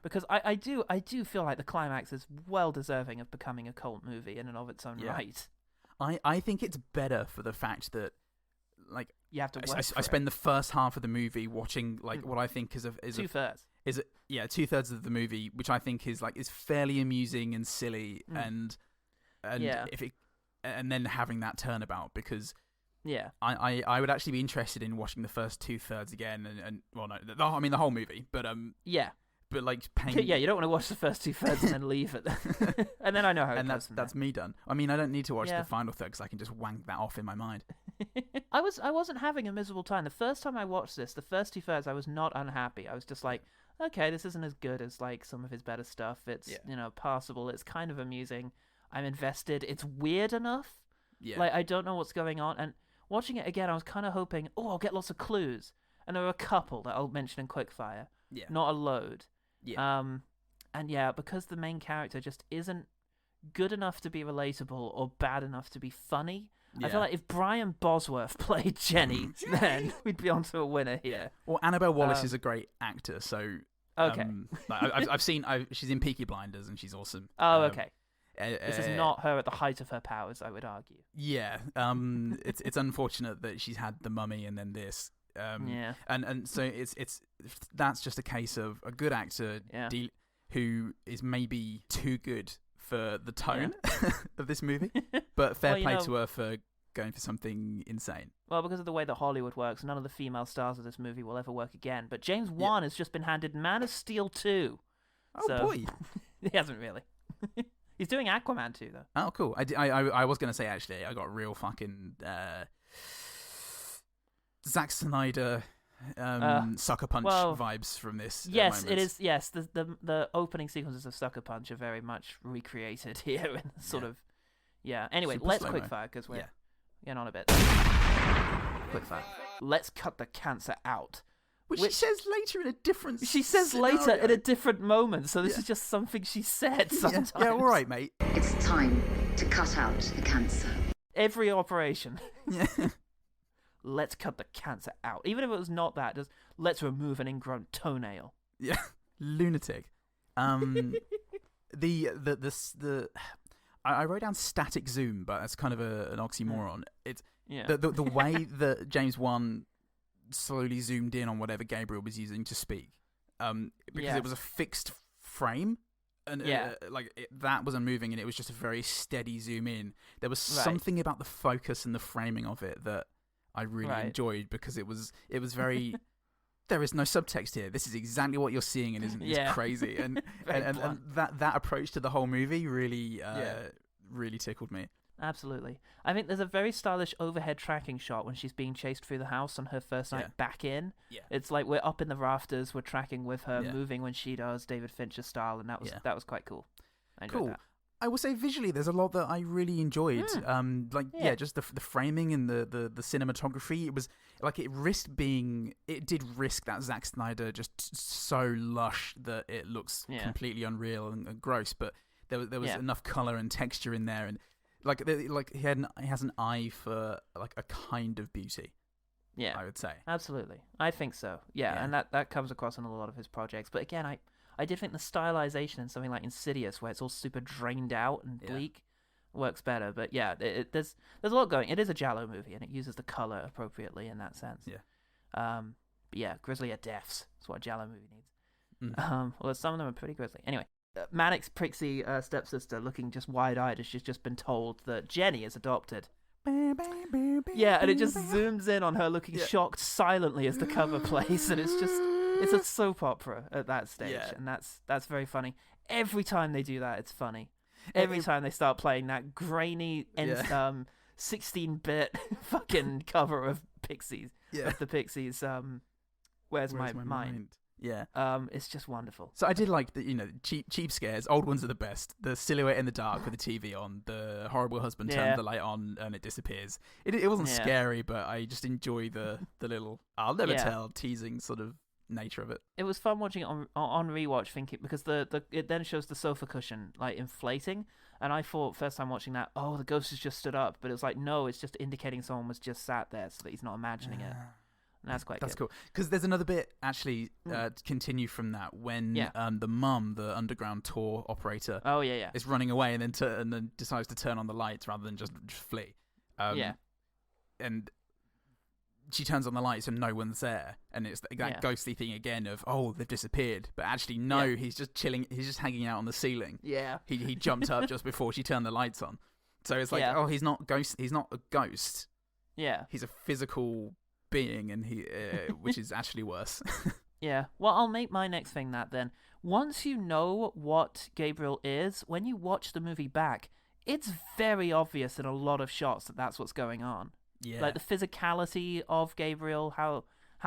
because I do feel like the climax is well deserving of becoming a cult movie in and of its own right. I think it's better for the fact that like you have to work I spend the first half of the movie watching like what I think is 2/3 2/3 of the movie, which I think is fairly amusing and silly and and then having that turnabout, because I would actually be interested in watching the first 2/3 again and well no the whole movie, but but like paying you don't want to watch the first 2/3 and then leave it and then I know how it goes. That's me done. I mean, I don't need to watch the final third because I can just wank that off in my mind. I wasn't having a miserable time the first time I watched this. The first 2/3 I was not unhappy. I was just like, okay, this isn't as good as like some of his better stuff. It's passable. It's kind of amusing. I'm invested. It's weird enough. Yeah. Like I don't know what's going on, and watching it again, I was kind of hoping, I'll get lots of clues, and there were a couple that I'll mention in Quickfire. Yeah. Not a load. Yeah. And because the main character just isn't good enough to be relatable or bad enough to be funny. Yeah. I feel like if Brian Bosworth played Jenny, then we'd be onto a winner here. Well, Annabelle Wallis is a great actor, so okay. I've seen she's in Peaky Blinders and she's awesome. Oh, okay. This is not her at the height of her powers, I would argue. Yeah. It's unfortunate that she's had The Mummy and then this. And so it's that's just a case of a good actor who is maybe too good for the tone of this movie, but fair play to her for going for something insane. Well, because of the way that Hollywood works, none of the female stars of this movie will ever work again. But James Wan has just been handed Man of Steel 2. Oh boy, he hasn't really. He's doing Aquaman 2 though. Oh cool. I was gonna say actually I got real fucking Zack Snyder Sucker Punch vibes from this. Yes, it is. Yes, the opening sequences of Sucker Punch are very much recreated here in sort of. Yeah. Anyway, Super let's slow-mo. Quickfire because we're getting on a bit. Quickfire. Let's cut the cancer out. Which she says later in a different. She says scenario. later in a different moment, so this is just something she said sometimes. Yeah, all right, mate. It's time to cut out the cancer. Every operation. Yeah. Let's cut the cancer out. Even if it was not that, just let's remove an ingrown toenail. Yeah, lunatic. I wrote down static zoom, but that's kind of an oxymoron. It's the way that James Wan slowly zoomed in on whatever Gabriel was using to speak, because it was a fixed frame, and that wasn't moving, and it was just a very steady zoom in. There was something about the focus and the framing of it that I really enjoyed, because it was very. There is no subtext here. This is exactly what you're seeing, and it's crazy. And and that approach to the whole movie really really tickled me. Absolutely. I think there's a very stylish overhead tracking shot when she's being chased through the house on her first night back in. Yeah. It's like we're up in the rafters, we're tracking with her, moving when she does, David Fincher style, and that was quite cool. I enjoyed that. I will say visually, there's a lot that I really enjoyed. Just the framing and the cinematography. It was like it did risk that Zack Snyder just so lush that it looks completely unreal and gross. But there was enough color and texture in there, and Like he has an eye for like a kind of beauty. Yeah, I would say. Absolutely. I think so. Yeah, and that comes across in a lot of his projects. But again, I did think the stylization in something like Insidious, where it's all super drained out and bleak, works better. But yeah, there's a lot going. It is a giallo movie, and it uses the color appropriately in that sense. Yeah. But yeah, grislier deaths. That's what a giallo movie needs. Although some of them are pretty grisly. Anyway, Manic's prixie stepsister looking just wide-eyed as she's just been told that Jenny is adopted. Yeah, and it just zooms in on her looking shocked silently as the cover plays, and it's a soap opera at that stage, and that's very funny. Every time they do that, it's funny. Every time they start playing that grainy 16-bit fucking cover of Pixies, of the Pixies, Where's My Mind? Yeah. It's just wonderful. So I did like the cheap scares. Old ones are the best. The silhouette in the dark with the TV on. The horrible husband turns the light on and it disappears. It wasn't scary, but I just enjoy the little I'll never tell teasing sort of nature of it. It was fun watching it on rewatch, thinking because it then shows the sofa cushion like inflating, and I thought first time watching that, oh, the ghost has just stood up, but it was like no, it's just indicating someone was just sat there so that he's not imagining it. And that's quite That's good. cool. Because there's another bit, actually, to continue from that, when the mum, the underground tour operator, is running away and then decides to turn on the lights rather than just flee. And she turns on the lights and no one's there. And it's that ghostly thing again of, oh, they've disappeared. But actually, no, he's just chilling. He's just hanging out on the ceiling. Yeah. He jumped up just before she turned the lights on. So it's like, oh, he's not a ghost. Yeah. He's a physical being, and which is actually worse. Yeah. Well, I'll make my next thing that then. Once you know what Gabriel is, when you watch the movie back, it's very obvious in a lot of shots that that's what's going on. Yeah. Like the physicality of Gabriel, how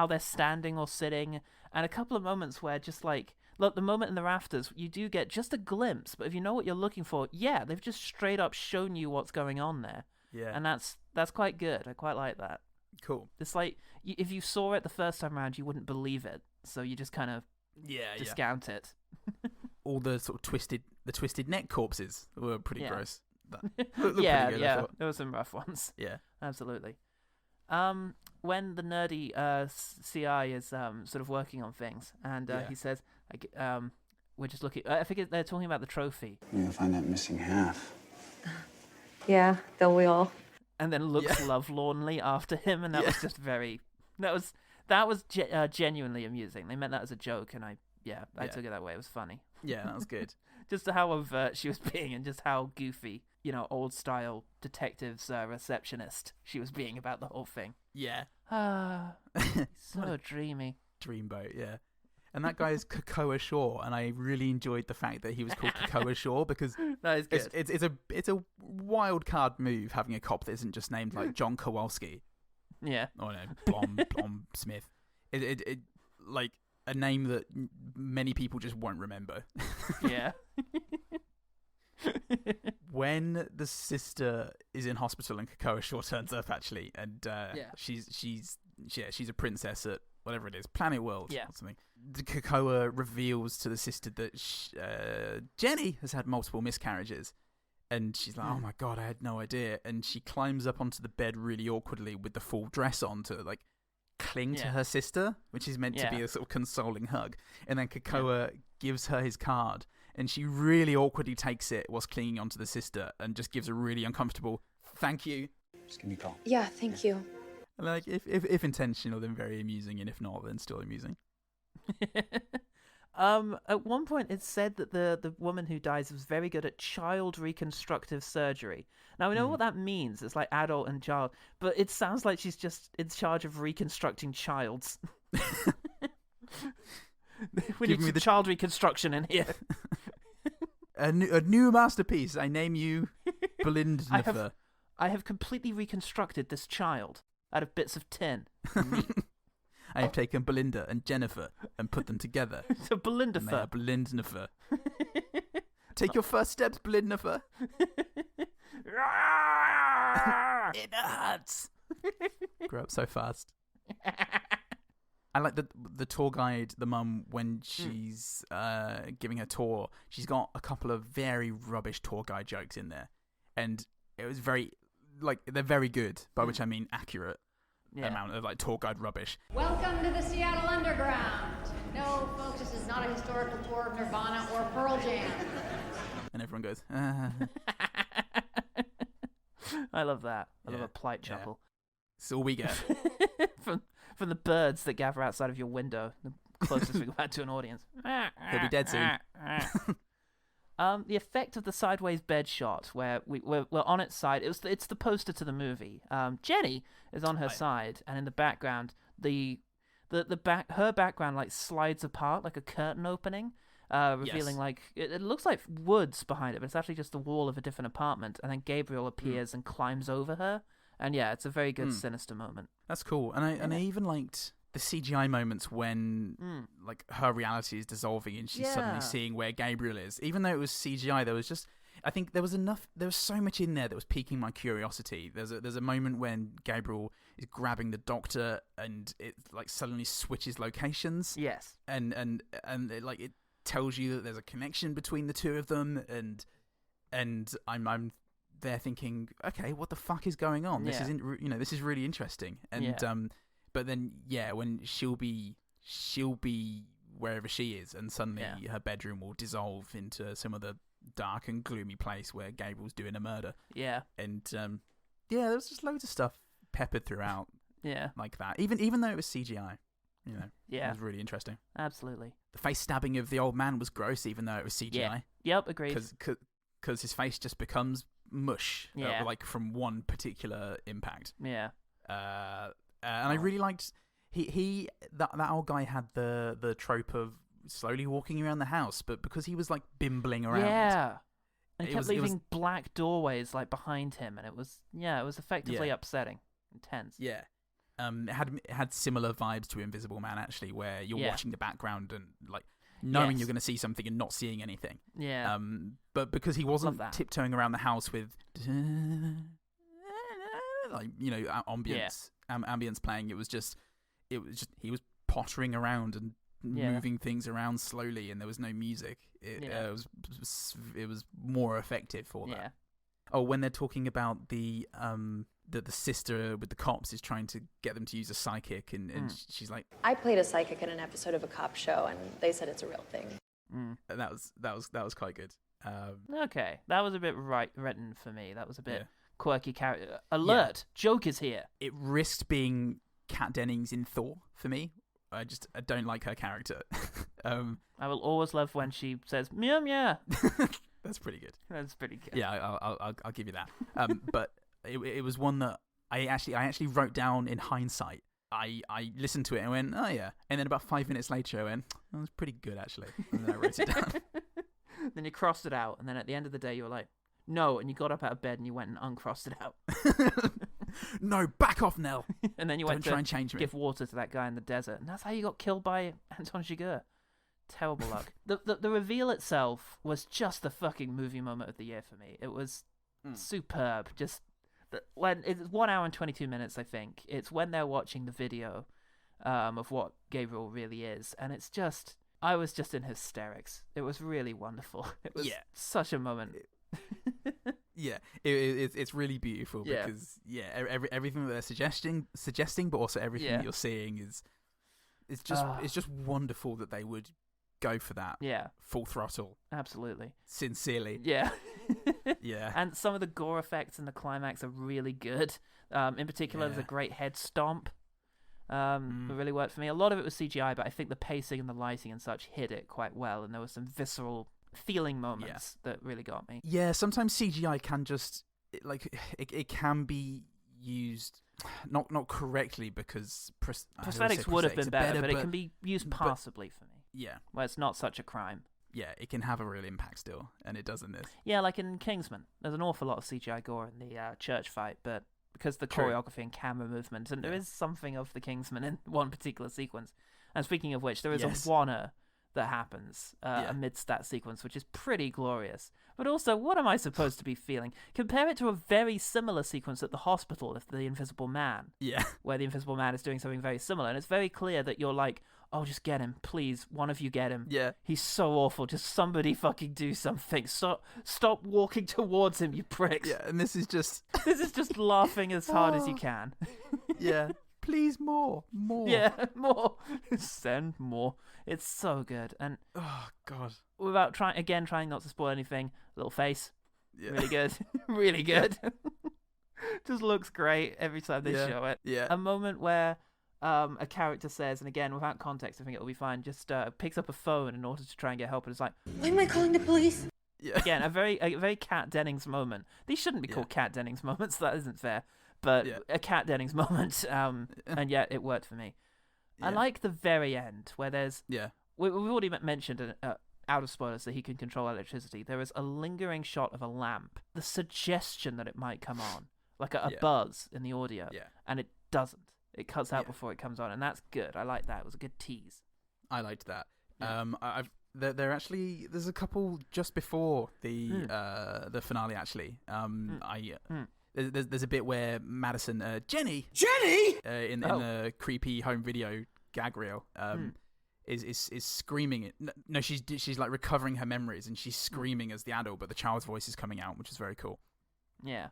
they're standing or sitting, and a couple of moments where just like, look, the moment in the rafters, you do get just a glimpse, but if you know what you're looking for, they've just straight up shown you what's going on there. Yeah. And that's quite good. I quite like that. Cool. It's like if you saw it the first time around, you wouldn't believe it, so you just kind of discount it. All the sort of twisted neck corpses were pretty gross. Looked pretty good, there were some rough ones. Yeah, absolutely. When the nerdy CI is sort of working on things, and he says, "We're just looking." I think they're talking about the trophy. You're gonna find that missing half. Yeah, don't we all? And then looks lovelornly after him, and that was just that was genuinely amusing. They meant that as a joke, and I took it that way. It was funny. Yeah, that was good. Just how overt she was being, and just how goofy, old style detectives receptionist she was being about the whole thing. Yeah. So dreamy. Dreamboat, yeah. And that guy is Kakoa Shaw, and I really enjoyed the fact that he was called Kakoa Shaw because that is good. It's a wild card move having a cop that isn't just named like John Kowalski. Yeah. Or no, Blom Smith. It like a name that many people just won't remember. Yeah. When the sister is in hospital and Kakoa Shaw turns up actually, and she's a princess at whatever it is, Planet World or something. The Kakoa reveals to the sister that Jenny has had multiple miscarriages. And she's like, oh my God, I had no idea. And she climbs up onto the bed really awkwardly with the full dress on to like cling to her sister, which is meant to be a sort of consoling hug. And then Kakoa gives her his card. And she really awkwardly takes it whilst clinging onto the sister and just gives a really uncomfortable, thank you. Just give me a call. Yeah, thank you. Like, if intentional, then very amusing, and if not, then still amusing. At one point, it's said that the woman who dies was very good at child reconstructive surgery. Now, we know what that means. It's like adult and child. But it sounds like she's just in charge of reconstructing childs. We need some child reconstruction in here. A new masterpiece. I name you Belinda. I have completely reconstructed this child out of bits of tin. I have taken Belinda and Jennifer and put them together. So Belinda-fer. Belinda-fer. Take your first steps, Belinda-fer. It hurts. Grew up so fast. I like the tour guide, the mum, when she's giving her tour, she's got a couple of very rubbish tour guide jokes in there. And it was very, like, they're very good, by which I mean accurate amount of, like, tour guide rubbish. Welcome to the Seattle Underground. No, folks, this is not a historical tour of Nirvana or Pearl Jam. And everyone goes, I love that. I love a polite chuckle. That's all we get. from the birds that gather outside of your window, the closest we've had to an audience. He'll be dead soon. The effect of the sideways bed shot, where we're on its side, it's the poster to the movie. Jenny is on her side, and in the background, her background like slides apart like a curtain opening, revealing like it looks like woods behind it, but it's actually just the wall of a different apartment. And then Gabriel appears and climbs over her, and it's a very good sinister moment. That's cool, and I even liked the CGI moments when like her reality is dissolving and she's suddenly seeing where Gabriel is. Even though it was CGI, I think there was so much in there that was piquing my curiosity. There's a moment when Gabriel is grabbing the doctor and it like suddenly switches locations. Yes. And it tells you that there's a connection between the two of them, and I'm there thinking, okay, what the fuck is going on? This isn't, this is really interesting. And but then, when she'll be wherever she is, and suddenly her bedroom will dissolve into some other dark and gloomy place where Gabriel's doing a murder. Yeah. And there was just loads of stuff peppered throughout. Yeah. Like that. Even though it was CGI, it was really interesting. Absolutely. The face stabbing of the old man was gross, even though it was CGI. Yeah. Yep, agreed. Because his face just becomes mush, Yeah. like from one particular impact. Yeah. And I really liked that old guy had the trope of slowly walking around the house, but because he was like bimbling around, and kept leaving black doorways like behind him, and it was effectively upsetting, intense. Yeah, it had similar vibes to Invisible Man actually, where you're watching the background and like knowing you're going to see something and not seeing anything. Yeah. But because he wasn't tiptoeing around the house with like ambience playing, it was just he was pottering around and moving things around slowly, and there was no music. It was more effective for that. Yeah. Oh, when they're talking about the sister with the cops is trying to get them to use a psychic, and she's like, I played a psychic in an episode of a cop show, and they said it's a real thing. And that was quite good. Okay, that was a bit written for me. That was a bit quirky character. Alert! Joke is here. It risked being Kat Dennings in Thor for me. I don't like her character. I will always love when she says meow meow. That's pretty good. That's pretty good. Yeah, I'll give you that. But it was one that I actually wrote down in hindsight. I listened to it and went, oh yeah, and then about 5 minutes later I went, that was pretty good actually, and then I wrote it down. Then you crossed it out, and then at the end of the day you were like, no, and you got up out of bed and you went and uncrossed it out. No, back off, Nell. And then you went Don't try and change me. Give water to that guy in the desert, and that's how you got killed by Anton Chigurh. Terrible luck. The reveal itself was just the fucking movie moment of the year for me. It was superb. Just when it's 1 hour and 22 minutes, I think. It's when they're watching the video of what Gabriel really is, and it's just, I was just in hysterics. It was really wonderful. It was such a moment. Yeah, it's really beautiful because everything that they're suggesting, but also everything that you're seeing it's just wonderful that they would go for that. Yeah, full throttle. Absolutely, sincerely. Yeah, yeah. And some of the gore effects in the climax are really good. In particular, there's a great head stomp. That really worked for me. A lot of it was CGI, but I think the pacing and the lighting and such hit it quite well, and there were some visceral feeling moments that really got me. Yeah, sometimes CGI can just it can be used not correctly because prosthetics would have been better, but it can be used passably for me. Yeah, where it's not such a crime. Yeah, it can have a real impact still, and it does in this. Yeah, like in Kingsman, there's an awful lot of CGI gore in the church fight, but because of the choreography and camera movement, and there is something of the Kingsman in one particular sequence. And speaking of which, there is a Wanna that happens amidst that sequence, which is pretty glorious. But also, what am I supposed to be feeling? Compare it to a very similar sequence at the hospital of The Invisible Man. Yeah. Where The Invisible Man is doing something very similar. And it's very clear that you're like, oh, just get him, please. One of you get him. Yeah. He's so awful. Just somebody fucking do something. Stop walking towards him, you pricks. Yeah, and this is just laughing as hard as you can. Yeah. Please, more. Yeah, more. Send more. It's so good. And oh god. Without trying not to spoil anything, little face. Yeah. Really good. Really good. Just looks great every time they show it. Yeah. A moment where a character says, and again, without context, I think it'll be fine, just picks up a phone in order to try and get help, and it's like, why am I calling the police? Yeah. Again, a very Kat Dennings moment. These shouldn't be called Kat Dennings moments. That isn't fair. But a Kat Dennings moment, and yet it worked for me. Yeah. I like the very end where there's... Yeah. We've already mentioned, out of spoilers, that he can control electricity. There is a lingering shot of a lamp. The suggestion that it might come on, like a buzz in the audio, and it doesn't. It cuts out before it comes on, and that's good. I like that. It was a good tease. I liked that. Yeah. There's a couple just before the finale, actually. There's a bit where Madison, Jenny, in the creepy home video gag reel, is screaming it. No, she's like recovering her memories, and she's screaming as the adult, but the child's voice is coming out, which is very cool. Yeah.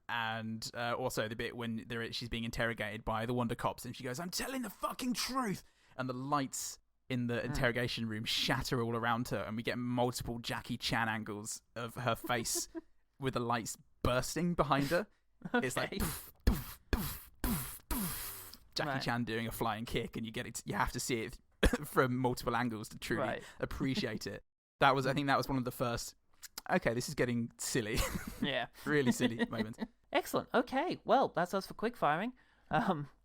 And also the bit when she's being interrogated by the Wonder Cops, and she goes, "I'm telling the fucking truth," and the lights in the interrogation room shatter all around her, and we get multiple Jackie Chan angles of her face with the lights bursting behind her. Okay. It's like poof, poof, poof, poof, poof. Jackie Chan doing a flying kick, and you have to see it from multiple angles to truly appreciate it. I think that was one of the first. Okay, this is getting silly. Yeah, really silly moments. Excellent. Okay, well, that's us for quick firing.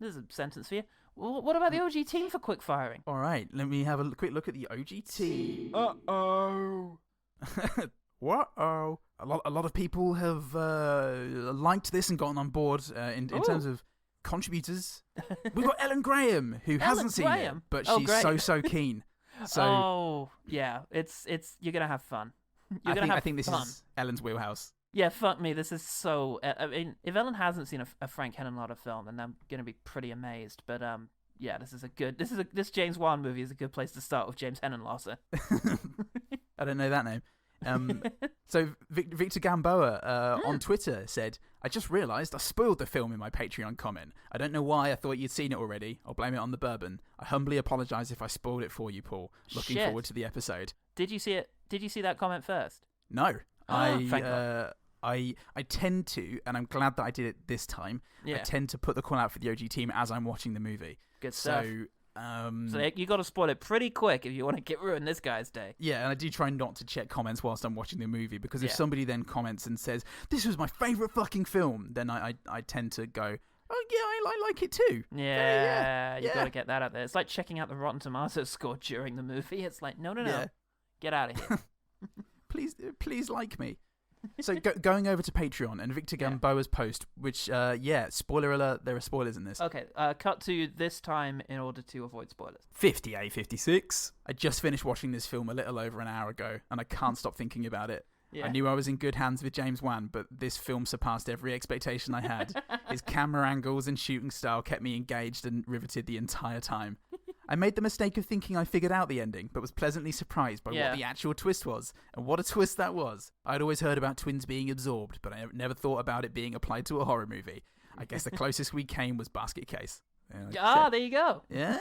There's a sentence for you. What about the OG team for quick firing? All right, let me have a quick look at the OG team. Uh-oh. What-oh. A lot of people have liked this and gotten on board in terms of contributors. We've got Ellen Graham, who hasn't seen it, but she's so keen. So yeah, it's you're gonna have fun. I think this is Ellen's wheelhouse. Yeah, fuck me. This is so. I mean, if Ellen hasn't seen a Frank Henenlotter film, then I'm gonna be pretty amazed. But yeah, this James Wan movie is a good place to start with James Henenlotter. I don't know that name. So Victor Gamboa on Twitter said, "I just realised I spoiled the film in my Patreon comment. I don't know why. I thought you'd seen it already. I'll blame it on the bourbon. I humbly apologise if I spoiled it for you, Paul. Looking forward to the episode." Did you see it? Did you see that comment first? No. I tend to, and I'm glad that I did it this time. Yeah. I tend to put the call out for the OG team as I'm watching the movie. Good stuff. So you got to spoil it pretty quick if you want to ruin this guy's day. Yeah, and I do try not to check comments whilst I'm watching the movie, because if somebody then comments and says, "This was my favourite fucking film," then I tend to go, "Oh yeah, I like it too." Yeah, you got to get that out there. It's like checking out the Rotten Tomatoes score during the movie. It's like, no, get out of here. please like me. So going over to Patreon and Victor Gamboa's post, which, spoiler alert, there are spoilers in this. Okay, cut to this time in order to avoid spoilers. 58-56. I just finished watching this film a little over an hour ago, and I can't stop thinking about it. Yeah. I knew I was in good hands with James Wan, but this film surpassed every expectation I had. His camera angles and shooting style kept me engaged and riveted the entire time. I made the mistake of thinking I figured out the ending, but was pleasantly surprised by what the actual twist was. And what a twist that was. I'd always heard about twins being absorbed, but I never thought about it being applied to a horror movie. I guess the closest we came was Basket Case. There you go. Yeah.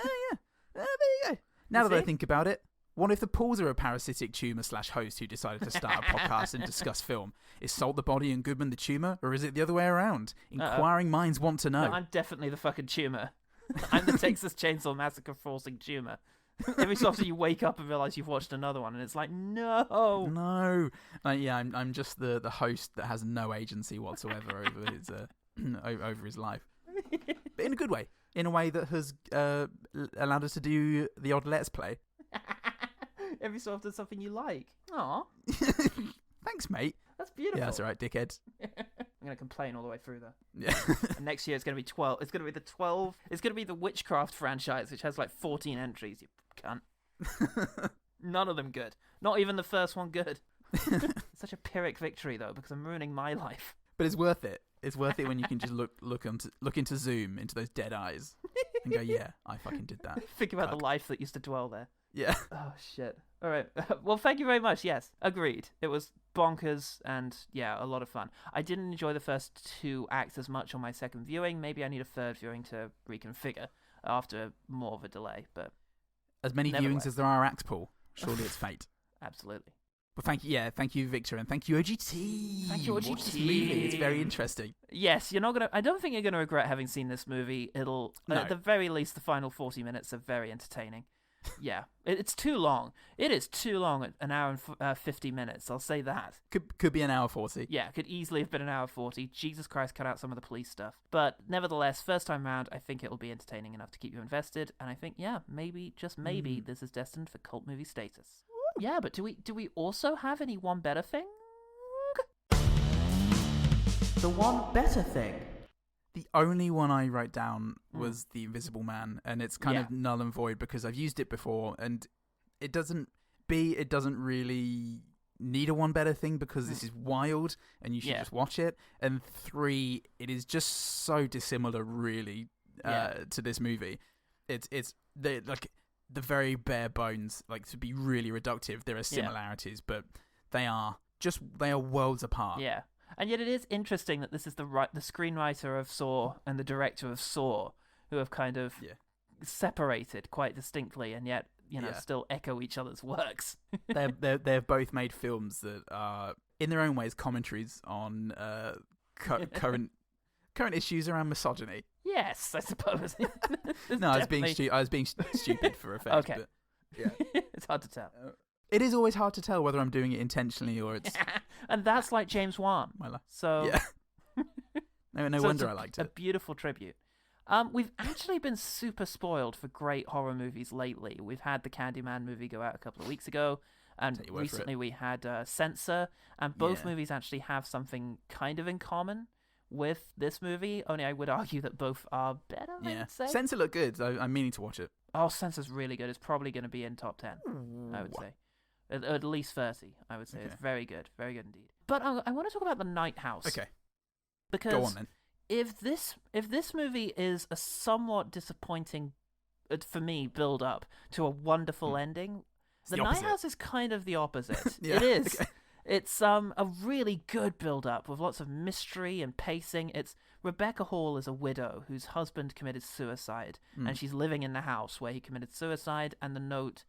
There you go. Now that I think about it, what if the Pauls are a parasitic tumour/host who decided to start a podcast and discuss film? Is Salt the body and Goodman the tumour, or is it the other way around? Inquiring minds want to know. No, I'm definitely the fucking tumour. I'm the Texas Chainsaw Massacre forcing tumour. Every so often you wake up and realise you've watched another one, and it's like, no. I'm just the host that has no agency whatsoever over his life, but in a good way, in a way that has allowed us to do the odd Let's Play. Every so often something you like. Aw. Thanks, mate. That's beautiful. Yeah, that's all right, dickhead. I'm going to complain all the way through though. Yeah. And next year it's going to be 12. It's going to be the 12. It's going to be the Witchcraft franchise, which has like 14 entries, you cunt. None of them good. Not even the first one good. Such a Pyrrhic victory though, because I'm ruining my life. But it's worth it. It's worth it when you can just look into Zoom, into those dead eyes, and go, yeah, I fucking did that. Think about the life that used to dwell there. Yeah. Oh, shit. All right. Well, thank you very much. Yes, agreed. It was bonkers and, yeah, a lot of fun. I didn't enjoy the first 2 acts as much on my second viewing. Maybe I need a third viewing to reconfigure after more of a delay, but... As many viewings as there are acts, Paul. Surely it's fate. Absolutely. Well, thank you, Victor, and thank you, OGT. Thank you, OGT. Watch this movie. It's very interesting. Yes, you're not gonna. I don't think you're gonna regret having seen this movie. It'll, at the very least, the final 40 minutes are very entertaining. Yeah, it's too long. It is too long. An hour and 50 minutes. I'll say that. Could be an hour 40. Yeah, could easily have been an hour 40. Jesus Christ, cut out some of the police stuff. But nevertheless, first time round, I think it'll be entertaining enough to keep you invested. And I think, yeah, maybe, just maybe, this is destined for cult movie status. Yeah, but do we also have any one better thing? The one better thing. The only one I wrote down was The Invisible Man, and it's kind of null and void because I've used it before, and it doesn't really need a one better thing because this is wild, and you should just watch it. And 3, it is just so dissimilar, really, to this movie. It's the very bare bones, like to be really reductive. There are similarities, but they are worlds apart. Yeah. And yet it is interesting that this is the screenwriter of Saw and the director of Saw who have kind of separated quite distinctly, and yet still echo each other's works. They've both made films that are in their own ways commentaries on current issues around misogyny. Yes, I suppose. No, I was being stupid for effect. Okay. But, yeah. It's hard to tell. It is always hard to tell whether I'm doing it intentionally or it's... And that's like James Wan. So... Yeah. No wonder I liked it. A beautiful tribute. We've actually been super spoiled for great horror movies lately. We've had the Candyman movie go out a couple of weeks ago, and recently we had Censor, and both movies actually have something kind of in common with this movie, only I would argue that both are better, I would say. Censor looked good. I'm meaning to watch it. Oh, Censor's really good. It's probably going to be in top 10, I would say. At least 30, I would say. Okay. It's very good indeed. But I want to talk about The Night House. Okay. Because go on, then. If this movie is a somewhat disappointing, for me, build up to a wonderful ending, The Night House is kind of the opposite. It is. Okay. It's a really good build up with lots of mystery and pacing. It's Rebecca Hall is a widow whose husband committed suicide, and she's living in the house where he committed suicide, and the note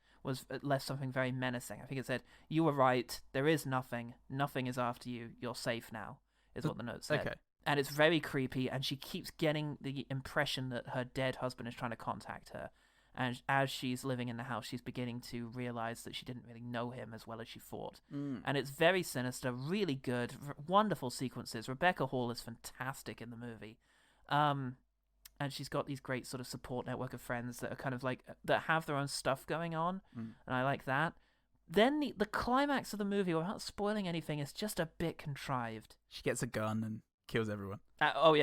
left something very menacing. I think it said, "You were right. There is nothing. Nothing is after you. You're safe now," is what the note said. Okay. And it's very creepy, and she keeps getting the impression that her dead husband is trying to contact her. And as she's living in the house, she's beginning to realize that she didn't really know him as well as she thought. And it's very sinister, really good, wonderful sequences. Rebecca Hall is fantastic in the movie. And she's got these great sort of support network of friends that are kind of like, that have their own stuff going on. And I like that. Then the climax of the movie, without spoiling anything, is just a bit contrived. She gets a gun and kills everyone.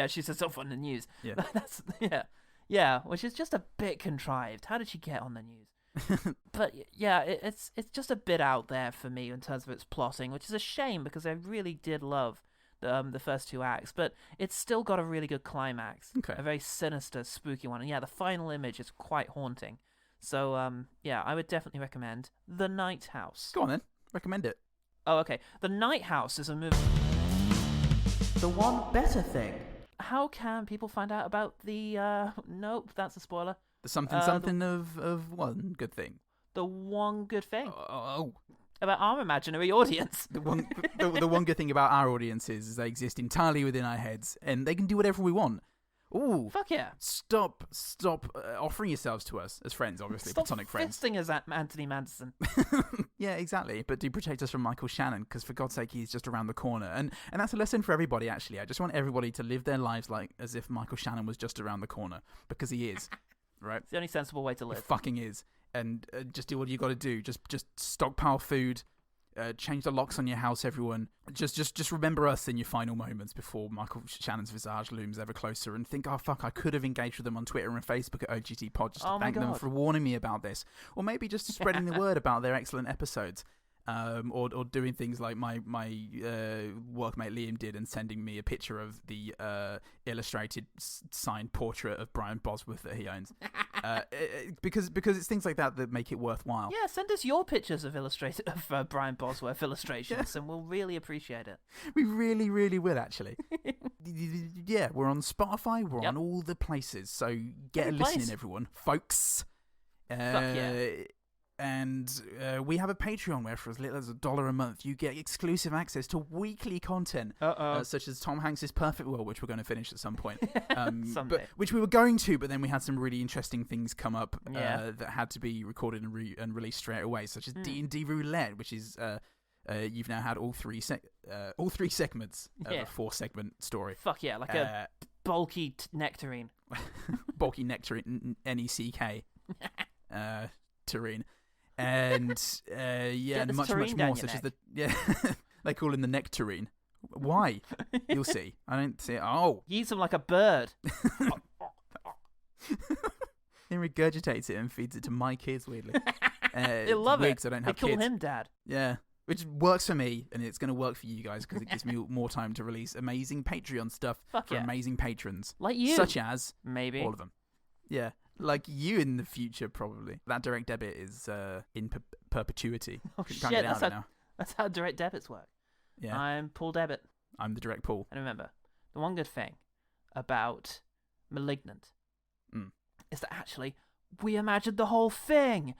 She says so on the news. Yeah. Yeah, which is just a bit contrived. How did she get on the news? But yeah, it's just a bit out there for me in terms of its plotting, which is a shame because I really did love the first 2 acts, but it's still got a really good climax. Okay. A very sinister, spooky one. And yeah, the final image is quite haunting. So I would definitely recommend The Night House. Go on then, recommend it. Oh, okay. The Night House is a movie. The one better thing. How can people find out about the... Nope, that's a spoiler. The something of one good thing. The one good thing. Oh. About our imaginary audience. The one good thing about our audiences is they exist entirely within our heads, and they can do whatever we want. Ooh. Fuck yeah. Stop offering yourselves to us as friends, obviously. Platonic friends. Stop fisting us at Anthony Manderson. Yeah, exactly. But do protect us from Michael Shannon, because for God's sake, he's just around the corner. And that's a lesson for everybody, actually. I just want everybody to live their lives like as if Michael Shannon was just around the corner, because he is. Right? It's the only sensible way to live. He fucking is. And just do what you got to do. Just stockpile food. Change the locks on your house, everyone. Just remember us in your final moments before Michael Shannon's visage looms ever closer, and think, oh fuck, I could have engaged with them on Twitter and Facebook at OGT Pod just to thank them for warning me about this, or maybe just spreading the word about their excellent episodes. or doing things like my workmate Liam did and sending me a picture of the illustrated signed portrait of Brian Bosworth that he owns. Because it's things like that make it worthwhile. Yeah, send us your pictures of Brian Bosworth illustrations, and we'll really appreciate it. We really, really will, actually. Yeah, we're on Spotify. We're on all the places. So get a listen in, everyone, folks. Fuck yeah. And we have a Patreon where for as little as $1 a month you get exclusive access to weekly content, such as Tom Hanks's Perfect World, which we're going to finish at some point. Someday. Which we were going to, but then we had some really interesting things come up that had to be recorded and released straight away, such as D&D Roulette, which is you've now had all three segments of a 4-segment story. Fuck yeah, like a bulky nectarine. Bulky nectarine, NECK. Terrine. And and much more, such as they call him the nectarine. Why? You'll see. I don't see it. Oh, Use him like a bird. He regurgitates it and feeds it to my kids. Weirdly, They love it. I don't have they call kids. him Dad. Yeah, which works for me, and it's going to work for you guys because it gives me more time to release amazing Patreon stuff for amazing patrons, like you, such as maybe all of them. Yeah. Like you in the future, probably. That direct debit is in perpetuity. Oh, Can't shit, get out of it now. That's how direct debits work. Yeah. I'm Paul Debit. I'm the direct Paul. And remember, the one good thing about Malignant is that actually we imagined the whole thing.